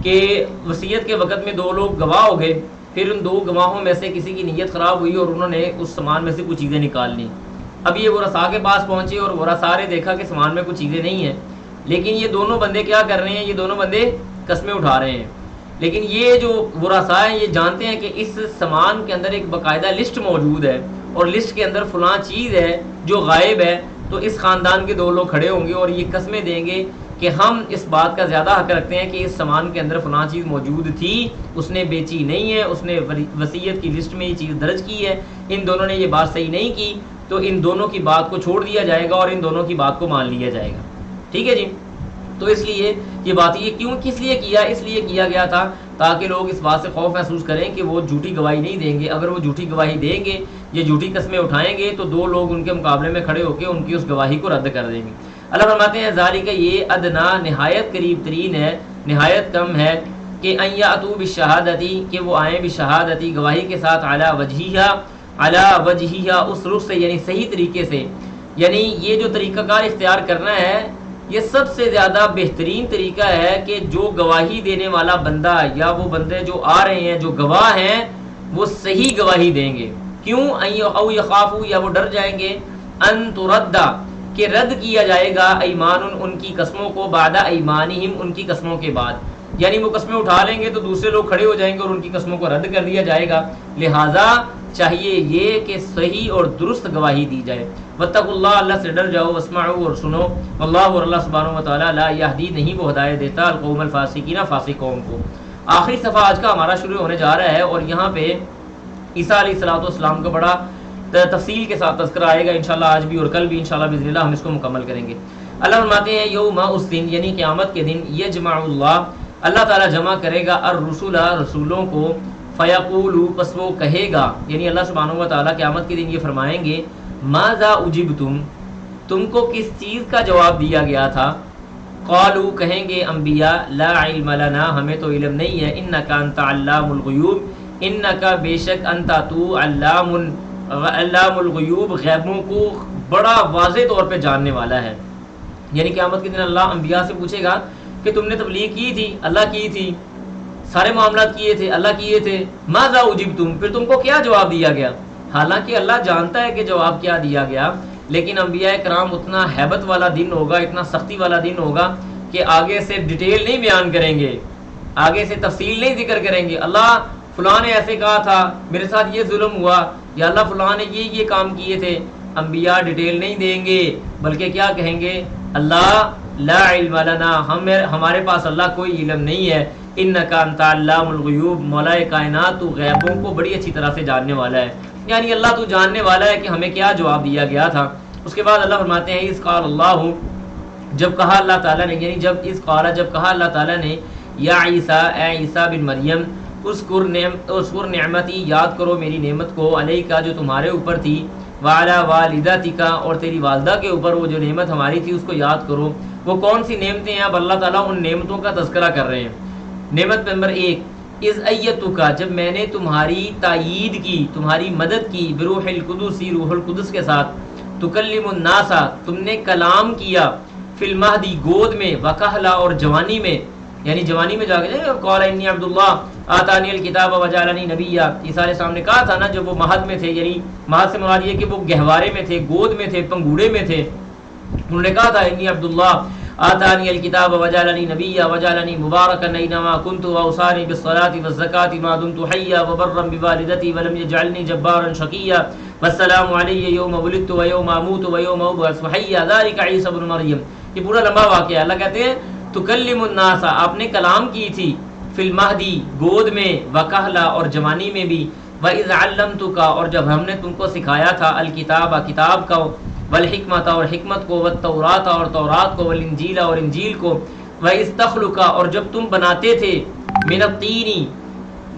کہ وصیت کے وقت میں دو لوگ گواہ ہو گئے، پھر ان دو گواہوں میں سے کسی کی نیت خراب ہوئی اور انہوں نے اس سامان میں سے کچھ چیزیں نکال لیں. اب یہ ورثاء کے پاس پہنچے اور ورثاء نے دیکھا کہ سامان میں کچھ چیزیں نہیں ہیں، لیکن یہ دونوں بندے کیا کر رہے ہیں؟ یہ دونوں بندے قسمیں اٹھا رہے ہیں. لیکن یہ جو ورثاء ہیں یہ جانتے ہیں کہ اس سامان کے اندر ایک باقاعدہ لسٹ موجود ہے اور لسٹ کے اندر فلاں چیز ہے جو غائب ہے. تو اس خاندان کے دو لوگ کھڑے ہوں گے اور یہ قسمیں دیں گے کہ ہم اس بات کا زیادہ حق رکھتے ہیں کہ اس سامان کے اندر فلاں چیز موجود تھی، اس نے بیچی نہیں ہے، اس نے وصیت کی لسٹ میں یہ چیز درج کی ہے، ان دونوں نے یہ بات صحیح نہیں کی، تو ان دونوں کی بات کو چھوڑ دیا جائے گا اور ان دونوں کی بات کو مان لیا جائے گا. ٹھیک ہے جی. تو اس لیے یہ بات یہ کیوں کس لیے کیا؟ اس لیے کیا گیا تھا تاکہ لوگ اس بات سے خوف محسوس کریں کہ وہ جھوٹی گواہی نہیں دیں گے. اگر وہ جھوٹی گواہی دیں گے، یہ جھوٹی قسمیں اٹھائیں گے تو دو لوگ ان کے مقابلے میں کھڑے ہو کے ان کی اس گواہی کو رد کر دیں گے. اللہ فرماتے ہیں ذالک یہ ادنا نہایت قریب ترین ہے، نہایت کم ہے، کہ ان یاتوا بالشہادتی کہ وہ آئیں بالشہادتی گواہی کے ساتھ علی وجہہا اس رخ سے، یعنی صحیح طریقے سے. یعنی یہ جو طریقہ کار اختیار کرنا ہے یہ سب سے زیادہ بہترین طریقہ ہے کہ جو گواہی دینے والا بندہ یا وہ بندے جو آ رہے ہیں جو گواہ ہیں وہ صحیح گواہی دیں گے. کیوں؟ او یخافوا یا وہ ڈر جائیں گے، ان تردا کہ رد کیا جائے گا، ایمان ان کی قسموں کو، بعد ایمانہم ان کی قسموں کے بعد. یعنی وہ قسمیں اٹھا لیں گے تو دوسرے لوگ کھڑے ہو جائیں گے اور ان کی قسموں کو رد کر دیا جائے گا. لہٰذا چاہیے یہ کہ صحیح اور درست گواہی دی جائے. واتقوا اللہ اللہ سے ڈر جاؤ، واسمعوا اور سنو، واللہ اور اللہ سبحانہ و تعالیٰ لا یہدی نہیں وہ ہدایت دیتا القوم الفاسقین فاسق قوم کو. آخری صفحہ آج کا ہمارا شروع ہونے جا رہا ہے اور یہاں پہ عیسیٰ علیہ الصلوۃ والسلام کا بڑا تفصیل کے ساتھ تذکرہ آئے گا انشاءاللہ، آج بھی اور کل بھی انشاءاللہ باذن اللہ ہم اس کو مکمل کریں گے. اللہ فرماتے ہیں یوم اس دن یعنی قیامت کے دن، یجمع اللہ تعالیٰ جمع کرے گا الرسول رسولوں کو، فیقول پس وہ کہے گا، یعنی اللہ سبحانہ و تعالیٰ قیامت کے دن یہ فرمائیں گے ماذا اجبتم تم کو کس چیز کا جواب دیا گیا تھا. قالوا کہیں گے انبیاء لا علم لنا ہمیں تو علم نہیں ہے، انک انت علام الغیوب انک بے شک انت تو علام الغیوب غیبوں کو بڑا واضح طور پہ جاننے والا ہے. یعنی قیامت کے دن اللہ انبیاء سے پوچھے گا کہ تم نے تبلیغ کی تھی، اللہ کی تھی، سارے معاملات کیے تھے، اللہ کیے تھے، ماذا اجبتم پھر تم کو کیا جواب دیا گیا. حالانکہ اللہ جانتا ہے کہ جواب کیا دیا گیا، لیکن انبیاء کرام اتنا ہیبت والا دن ہوگا، اتنا سختی والا دن ہوگا کہ آگے سے ڈیٹیل نہیں بیان کریں گے، آگے سے تفصیل نہیں ذکر کریں گے. اللہ فلاں نے ایسے کہا تھا، میرے ساتھ یہ ظلم ہوا، یا اللہ فلاں نے یہ کام کیے تھے. انبیاء ڈیٹیل نہیں دیں گے، بلکہ کیا کہیں گے؟ اللہ لا علم لنا ہمارے پاس اللہ کوئی علم نہیں ہے، انک انت علام الغیوب مولا کائنات تو غیبوں کو بڑی اچھی طرح سے جاننے والا ہے. یعنی اللہ تو جاننے والا ہے کہ ہمیں کیا جواب دیا گیا تھا. اس کے بعد اللہ فرماتے ہیں اذ قال اللہ جب کہا اللہ تعالیٰ نے، یعنی جب کہا اللہ تعالیٰ نے یا عیسیٰ اے عیسیٰ بن مریم اذکر نعمتی یاد کرو میری نعمت کو، علیکا جو تمہارے اوپر تھی، وعلی والدتک اور تیری والدہ کے اوپر وہ جو نعمت ہماری تھی اس کو یاد کرو. وہ کون سی نعمتیں ہیں؟ اب اللہ تعالیٰ ان نعمتوں کا تذکرہ کر رہے ہیں. نعمت نمبر 1 اذ ایتک جب میں نے تمہاری تائید کی، تمہاری مدد کی، بروح القدس روح القدس کے ساتھ، تکلم الناس تم نے کلام کیا، فی المہدی گود میں، وکہلا اور جوانی میں، یعنی جوانی میں جا کے قال انی عبداللہ آتانی الکتاب وجعلنی نبیا، عیسیٰ علیہ السلام نے کہا تھا نا جب وہ مہد میں تھے، یعنی مہد سے مراد یہ کہ وہ گہوارے میں تھے، گود میں تھے، پنگوڑے میں تھے، انہوں نے کہا تھا انی عبداللہ آتانی الکتاب وجعلنی نبیا وجعلنی مبارکا اینما کنت واوصانی بالصلاۃ والزکاۃ ما دمت حیا وبرا بوالدتی ولم یجعلنی جبارا شقیا والسلام علی یوم ولدت ویوم اموت ویوم ابعث حیا ذلک عیسی ابن مریم۔ یہ پورا لمبا واقعہ ہے۔ اللہ کہتے ہیں تکلم الناس آپ نے کلام کی تھی، فی المہدی گود میں، وکہلا اور جوانی میں بھی، وَإِذْ عَلَّمْتُكَ اور جب ہم نے تم کو سکھایا تھا، الکتاب کتاب کو، والحکمت اور حکمت کو، والتورات اور تورات کو، والانجیل اور انجیل کو، وَإِذْ تَخْلُقَ اور جب تم بناتے تھے، من الطین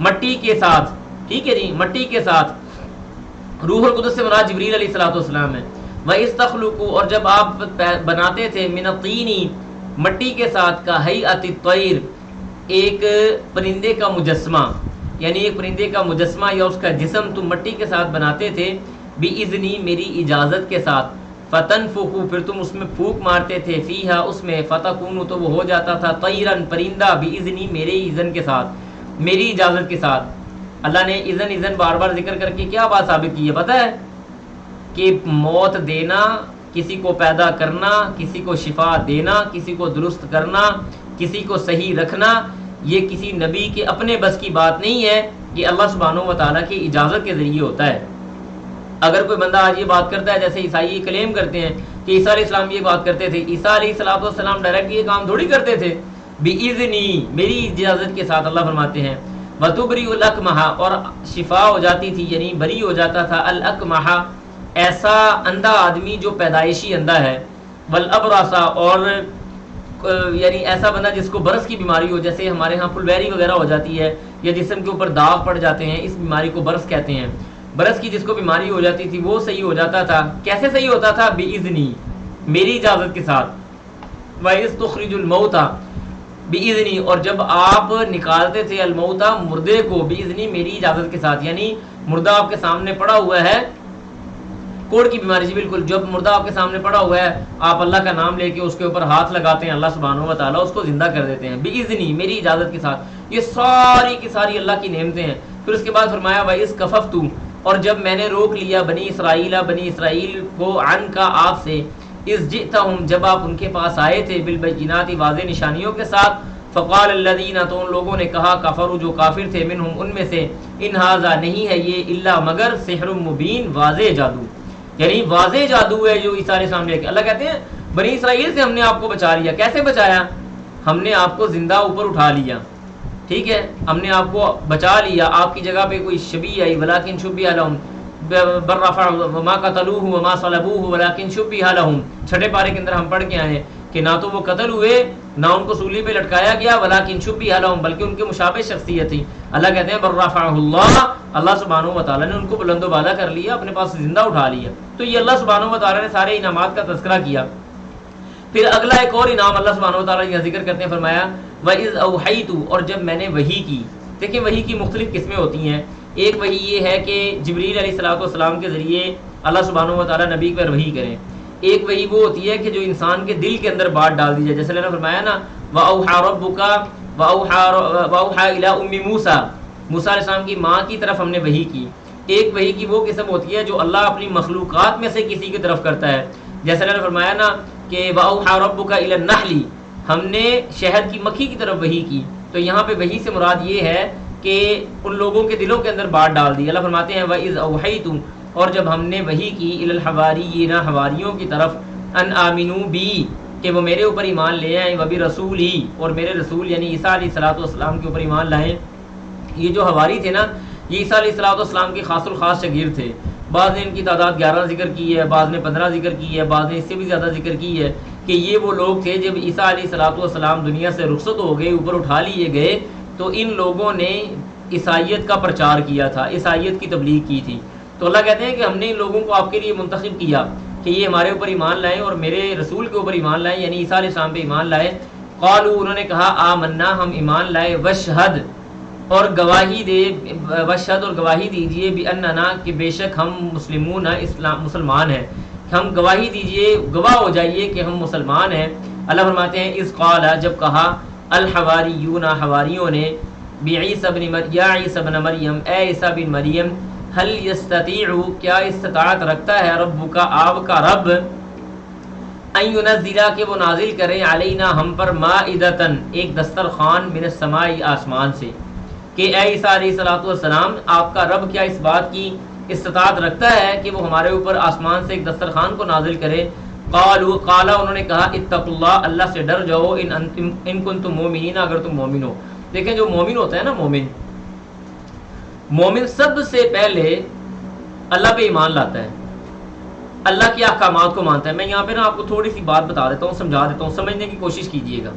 مٹی کے ساتھ، ٹھیک ہے جی مٹی کے ساتھ، روح القدس سے مراد جبریل علیہ الصلوۃ والسلام ہے، وَإِذْ تَخْلُقُ اور جب آپ بناتے تھے، من الطین مٹی کے ساتھ، کا ہیئۃ الطیر ایک پرندے کا مجسمہ، یعنی ایک پرندے کا مجسمہ یا اس کا جسم تم مٹی کے ساتھ بناتے تھے، بِإِذْنِی میری اجازت کے ساتھ، فَتَنْفُخُ پھر تم اس میں پھونک مارتے تھے، فیہا اس میں، فَتَکُونُ تو وہ ہو جاتا تھا، طَیْرًا پرندہ، بِإِذْنِی میرے اذن کے ساتھ، میری اجازت کے ساتھ۔ اللہ نے اذن بار بار ذکر کر کے کیا بات ثابت کی ہے پتہ ہے؟ کہ موت دینا، کسی کو پیدا کرنا، کسی کو شفا دینا، کسی کو درست کرنا، کسی کو صحیح رکھنا، یہ کسی نبی کے اپنے بس کی بات نہیں ہے، یہ اللہ سبحانہ و تعالیٰ کی اجازت کے ذریعے ہوتا ہے۔ اگر کوئی بندہ آج یہ بات کرتا ہے، جیسے عیسائی کلیم کرتے ہیں کہ عیسیٰ علیہ السلام یہ بات کرتے تھے، عیسیٰ علیہ السلام ڈائریکٹ یہ کام تھوڑی کرتے تھے، بِإِذْنِی میری اجازت کے ساتھ، اللہ فرماتے ہیں، وَتُبْرِئُ الْأَكْمَحَ اور شفا ہو جاتی تھی، یعنی بری ہو جاتا تھا، الْأَكْمَحَ ایسا اندھا آدمی جو پیدائشی اندھا ہے، والابرص اور یعنی ایسا بندہ جس کو برس کی بیماری ہو، جیسے ہمارے ہاں پھلبیری وغیرہ ہو جاتی ہے یا جسم کے اوپر داغ پڑ جاتے ہیں، اس بیماری کو برس کہتے ہیں، برس کی جس کو بیماری ہو جاتی تھی وہ صحیح ہو جاتا تھا۔ کیسے صحیح ہوتا تھا؟ بِإِذْنِی میری اجازت کے ساتھ، وَإِذْ تُخْرِجُ الْمَوْتَى بِإِذْنِی اور جب آپ نکالتے تھے، الموتى مردے کو، بِإِذْنِی میری اجازت کے ساتھ، یعنی مردہ آپ کے سامنے پڑا ہوا ہے، کوڑ کی بیماری، جی بالکل، جب مردہ آپ کے سامنے پڑا ہوا ہے، آپ اللہ کا نام لے کے اس کے اوپر ہاتھ لگاتے ہیں، اللہ سبحانہ و تعالیٰ اس کو زندہ کر دیتے ہیں، بِإِذْنِی میری اجازت کے ساتھ۔ یہ ساری کی ساری اللہ کی نعمتیں ہیں۔ پھر اس کے بعد فرمایا وَإِذْ كَفَفْتُ اور جب میں نے روک لیا بنی اسرائیل کو، عن کا آپ سے، اذ جئتہم جب آپ ان کے پاس آئے تھے، بالبینات واضح نشانیوں کے ساتھ، فقال الذین تو ان لوگوں نے کہا، کفروا جو کافر تھے، منہم ان میں سے، ان ھذا نہیں ہے یہ، الا مگر، سحر مبین واضح جادو، یعنی واضح جادو ہے جو عیسیٰ علیہ السلام نے کیا۔ اللہ کہتے ہیں بنی اسرائیل سے ہم نے آپ کو بچا لیا۔ کیسے بچایا؟ ہم نے آپ کو زندہ اوپر اٹھا لیا، ٹھیک ہے، ہم نے آپ کو بچا لیا، آپ کی جگہ پہ کوئی شبیہ آئی، ولیکن شبیہ لہم بل رفع وما قتلوہ وما صلبوہ ولیکن شبیہ لہم، چھٹے پارے کے اندر ہم پڑھ کے آئے کہ نہ تو وہ قتل ہوئے، نہ ان کو سولی پہ لٹکایا گیا، ولیکن شبیہ لہم بلکہ ان کے مشابہ شخصیت تھی۔ اللہ کہتے ہیں بل رفعہ اللہ، اللہ سبحانہ و تعالیٰ نے ان کو بلند و بالا کر لیا، اپنے پاس زندہ اٹھا لیا۔ تو یہ اللہ سبحانہ و تعالیٰ نے سارے انعامات کا تذکرہ کیا۔ پھر اگلا ایک اور انعام اللہ سبحانہ و تعالیٰ یہاں ذکر کرتے ہیں، فرمایا وَإِذْ أَوْحَيْتُ اور جب میں نے وحی کی۔ دیکھیں وحی کی مختلف قسمیں ہوتی ہیں۔ ایک وحی یہ ہے کہ جبریل علیہ السلام کے ذریعے اللہ سبحانہ و تعالیٰ نبی پر وحی کریں۔ ایک وحی وہ ہوتی ہے کہ جو انسان کے دل کے اندر بات ڈال دی جائے، جیسے اللہ نے فرمایا نا وَأَوْحَىٰ رَبُّكَ وَأَوْحَىٰ إِلَىٰ أُمِّ مُوسَىٰ، موسیٰ علیہ السلام کی ماں کی طرف ہم نے وحی کی۔ ایک وحی کی وہ قسم ہوتی ہے جو اللہ اپنی مخلوقات میں سے کسی کی طرف کرتا ہے، جیسے اللہ نے فرمایا نا کہ وَأَوْحَىٰ رَبُّكَ إِلَى النَّحْلِ، ہم نے شہد کی مکھی کی طرف وحی کی۔ تو یہاں پہ وحی سے مراد یہ ہے کہ ان لوگوں کے دلوں کے اندر بات ڈال دی۔ اللہ فرماتے ہیں وَإِذْ أَوْحَيْتُ اور جب ہم نے وحی کی، إِلَى الْحَوَارِيِّينَ حواریوں کی طرف، أَنْ آمِنُوا بِي کہ وہ میرے اوپر ایمان لے آئیں، وَبِرَسُولِي اور میرے رسول یعنی عیسیٰ علیہ السلام کے اوپر ایمان لائیں۔ یہ جو حواری تھے نا، یہ عیسیٰ علیہ السلام کے خاص الخاص شاگرد تھے۔ بعض نے ان کی تعداد 11 ذکر کی ہے، بعض نے 15 ذکر کی ہے، بعض نے اس سے بھی زیادہ ذکر کی ہے کہ یہ وہ لوگ تھے جب عیسیٰ علیہ السلام دنیا سے رخصت ہو گئے، اوپر اٹھا لیے گئے، تو ان لوگوں نے عیسائیت کا پرچار کیا تھا، عیسائیت کی تبلیغ کی تھی۔ تو اللہ کہتے ہیں کہ ہم نے ان لوگوں کو آپ کے لیے منتخب کیا کہ یہ ہمارے اوپر ایمان لائیں اور میرے رسول کے اوپر ایمان لائیں، یعنی عیسیٰ علیہ السلام پہ ایمان لائے۔ قالوا انہوں نے کہا آمنا ہم ایمان لائے، وشہد اور گواہی دے، وشہد اور گواہی دیجئے بأننا کہ بے شک ہم مسلمون مسلمان ہیں، ہم گواہی دیجئے، گواہ ہو جائیے کہ ہم مسلمان ہیں۔ اللہ فرماتے ہیں اذ قال جب کہا الحواریون حواریوں نے بعیسی بن یا عیسی بن مریم اے عیسی بن مریم هل یستطیع کیا استطاعت رکھتا ہے ربک آپ کا رب ان ینزلا کہ وہ نازل کرے علینا ہم پر مائدتن ایک دسترخوان من السماء آسمان سے، کہ اے عیسیٰ علیہ الصلوۃ والسلام آپ کا رب کیا اس بات کی استطاعت رکھتا ہے کہ وہ ہمارے اوپر آسمان سے ایک دسترخوان کو نازل کرے؟ قالا انہوں نے کہا اتقوا اللہ اللہ سے ڈر جاؤ ان کنتم مومنین اگر تم مومن ہو۔ دیکھیں جو مومن ہوتا ہے نا، مومن سب سے پہلے اللہ پہ ایمان لاتا ہے، اللہ کے احکامات کو مانتا ہے۔ میں یہاں پہ نا آپ کو تھوڑی سی بات بتا دیتا ہوں، سمجھا دیتا ہوں، سمجھنے کی کوشش کیجئے گا۔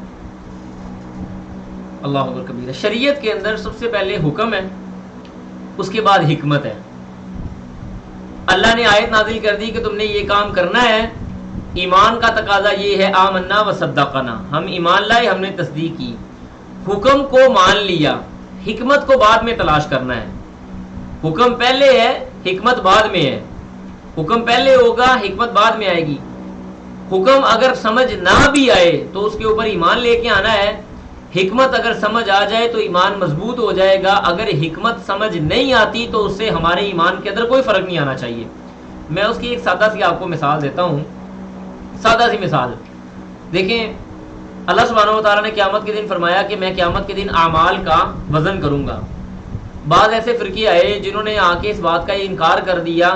اللہ اکبر کبیرہ۔ شریعت کے اندر سب سے پہلے حکم ہے، اس کے بعد حکمت ہے۔ اللہ نے آیت نازل کر دی کہ تم نے یہ کام کرنا ہے، ایمان کا تقاضا یہ ہے آمنا و صدقنا، ہم ایمان لائے، ہم نے تصدیق کی، حکم کو مان لیا، حکمت کو بعد میں تلاش کرنا ہے۔ حکم پہلے ہے، حکمت بعد میں ہے۔ حکم پہلے ہوگا، حکمت بعد میں آئے گی۔ حکم اگر سمجھ نہ بھی آئے تو اس کے اوپر ایمان لے کے آنا ہے، حکمت اگر سمجھ آ جائے تو ایمان مضبوط ہو جائے گا، اگر حکمت سمجھ نہیں آتی تو اس سے ہمارے ایمان کے اندر کوئی فرق نہیں آنا چاہیے۔ میں اس کی ایک سادہ سی آپ کو مثال دیتا ہوں، سادہ سی مثال دیکھیں۔ اللہ سبحانہ و تعالیٰ نے قیامت کے دن فرمایا کہ میں قیامت کے دن اعمال کا وزن کروں گا۔ بعض ایسے فرقے آئے جنہوں نے آ کے اس بات کا انکار کر دیا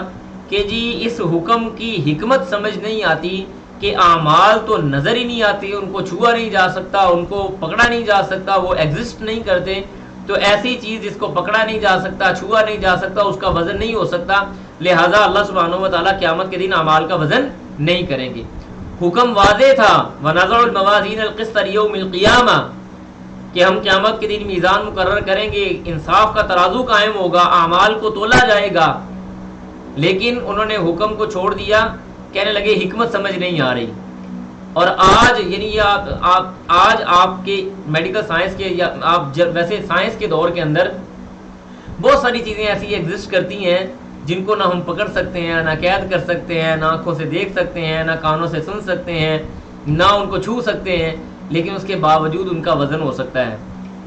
کہ جی اس حکم کی حکمت سمجھ نہیں آتی کہ اعمال تو نظر ہی نہیں آتی، ان کو چھوا نہیں جا سکتا، ان کو پکڑا نہیں جا سکتا، وہ ایگزسٹ نہیں کرتے، تو ایسی چیز جس کو پکڑا نہیں جا سکتا، چھوا نہیں جا سکتا، اس کا وزن نہیں ہو سکتا، لہٰذا اللہ سبحانہ و تعالیٰ قیامت کے دن اعمال کا وزن نہیں کریں گے۔ حکم واضح تھا وَنَضَعُ الْمَوَازِينَ الْقِسْطَ لِيَوْمِ الْقِيَامَةِ کہ ہم قیامت کے دن میزان مقرر کریں گے، انصاف کا ترازو قائم ہوگا، اعمال کو تولا جائے گا۔ لیکن انہوں نے حکم کو چھوڑ دیا، کہنے لگے حکمت سمجھ نہیں آ رہی۔ اور آج یعنی آج آپ کے میڈیکل سائنس کے یا آپ ویسے سائنس کے دور کے اندر بہت ساری چیزیں ایسی ایگزسٹ کرتی ہیں جن کو نہ ہم پکڑ سکتے ہیں، نہ قید کر سکتے ہیں، نہ آنکھوں سے دیکھ سکتے ہیں، نہ کانوں سے سن سکتے ہیں، نہ ان کو چھو سکتے ہیں، لیکن اس کے باوجود ان کا وزن ہو سکتا ہے۔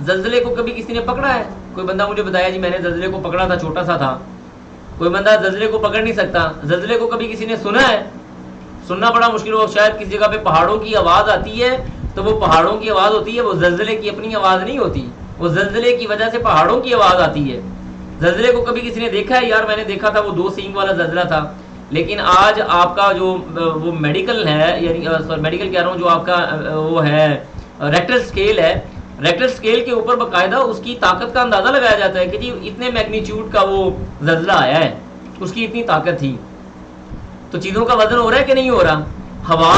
زلزلے کو کبھی کسی نے پکڑا ہے؟ کوئی بندہ مجھے بتایا جی میں نے زلزلے کو پکڑا تھا، چھوٹا سا تھا۔ کوئی بندہ زلزلے کو پکڑ نہیں سکتا۔ زلزلے کو کبھی کسی نے سنا ہے؟ سننا بڑا مشکل ہو، شاید کسی جگہ پہ پہاڑوں کی آواز آتی ہے تو وہ پہاڑوں کی آواز ہوتی ہے، وہ زلزلے کی اپنی آواز نہیں ہوتی، وہ زلزلے کی وجہ سے پہاڑوں کی آواز آتی ہے۔ زلزلے کو کبھی کسی نے دیکھا ہے؟ یار میں نے دیکھا تھا، وہ 2 سینگ والا زلزلہ تھا۔ لیکن آج آپ کا جو وہ میڈیکل ہے، یعنی میڈیکل کہہ رہا ہوں، جو آپ کا وہ ہے ریکٹر اسکیل ہے، ریکٹر اسکیل کے اوپر باقاعدہ اس کی طاقت کا اندازہ لگایا جاتا ہے کہ جی اتنے میگنیچیوڈ کا وہ زلزلہ آیا ہے، اس کی اتنی طاقت تھی۔ تو چیزوں کا وزن ہو رہا ہے کہ نہیں ہو رہا؟ ہوا،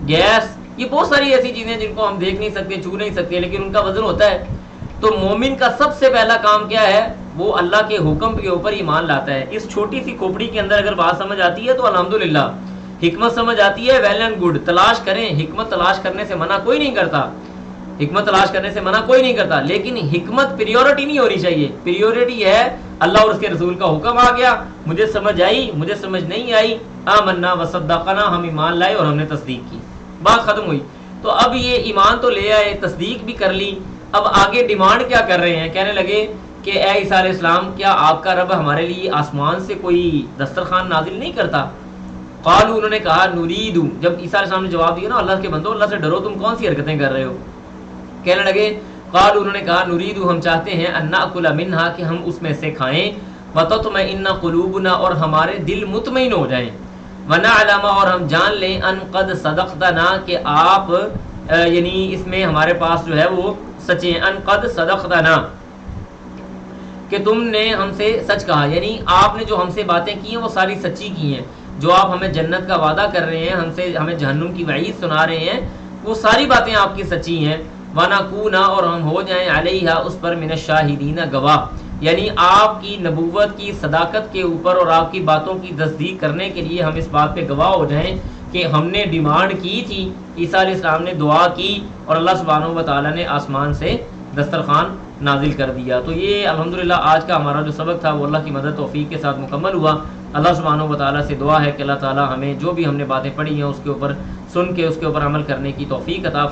گیس، یہ بہت ساری ایسی چیزیں جن کو ہم دیکھ نہیں سکتے، چھو نہیں سکتے، لیکن ان کا وزن ہوتا ہے۔ تو مومن کا سب سے پہلا کام کیا ہے؟ وہ اللہ کے حکم کے اوپر ایمان لاتا ہے۔ اس چھوٹی سی کھوپڑی کے اندر اگر بات سمجھ آتی ہے تو الحمدللہ، حکمت سمجھ آتی ہے ویل اینڈ گڈ، تلاش کریں، حکمت تلاش کرنے سے منع کوئی نہیں کرتا، حکمت تلاش کرنے سے منع کوئی نہیں کرتا، لیکن حکمت پریورٹی نہیں ہونی چاہیے۔ پریورٹی ہے اللہ اور اس کے رسول کا حکم آ گیا، مجھے سمجھ آئی، مجھے سمجھ نہیں آئی، آمنا وصدقنا، ہم ایمان لائے اور ہم نے تصدیق کی، بات ختم ہوئی۔ تو اب یہ ایمان تو لے آئے، تصدیق بھی کر لی، اب آگے ڈیمانڈ کیا کر رہے ہیں؟ کہنے لگے کہ اے عیسیٰ علیہ السلام کیا آپ کا رب ہمارے لیے آسمان سے کوئی دسترخوان نازل نہیں کرتا؟ قالوا انہوں نے کہا نرید، جب عیسیٰ علیہ السلام نے جواب دیا نا اللہ کے بندو اللہ سے ڈرو، تم کون سی حرکتیں کر رہے ہو؟ کہنے لگے قالوا انہوں نے کہا نرید، ہم چاہتے ہیں ان ناکل منہا کہ ہم اس میں سے کھائیں، وتطمئن قلوبنا اور ہمارے دل مطمئن ہو جائیں، ونعلم اور ہم جان لیں ان قد صدقتنا کہ آپ یعنی اس میں ہمارے پاس جو ہے وہ سچے ہیں، ان قد صدقتنا کہ تم نے ہم سے سچ کہا، یعنی آپ نے جو ہم سے باتیں کی ہیں وہ ساری سچی کی ہیں، جو آپ ہمیں جنت کا وعدہ کر رہے ہیں، ہمیں جہنم کی وعید سنا رہے ہیں، وہ ساری باتیں آپ کی سچی ہیں۔ وَنَكُونَ اور ہم ہو جائیں علیہا اس پر من الشاہدین گواہ، یعنی آپ کی نبوت کی صداقت کے اوپر اور آپ کی باتوں کی تصدیق کرنے کے لیے ہم اس بات پہ گواہ ہو جائیں کہ ہم نے ڈیمانڈ کی تھی، عیسیٰ علیہ السلام نے دعا کی اور اللہ سبحانہ و تعالیٰ نے آسمان سے دسترخوان نازل کر دیا۔ تو یہ الحمدللہ آج کا ہمارا جو سبق تھا وہ اللہ کی مدد توفیق کے ساتھ مکمل ہوا۔ اللہ سبحانہ و تعالیٰ سے دعا ہے کہ اللہ تعالیٰ ہمیں جو بھی ہم نے باتیں پڑھی ہیں اس کے اوپر سن کے اس کے اوپر عمل کرنے کی توفیق عطا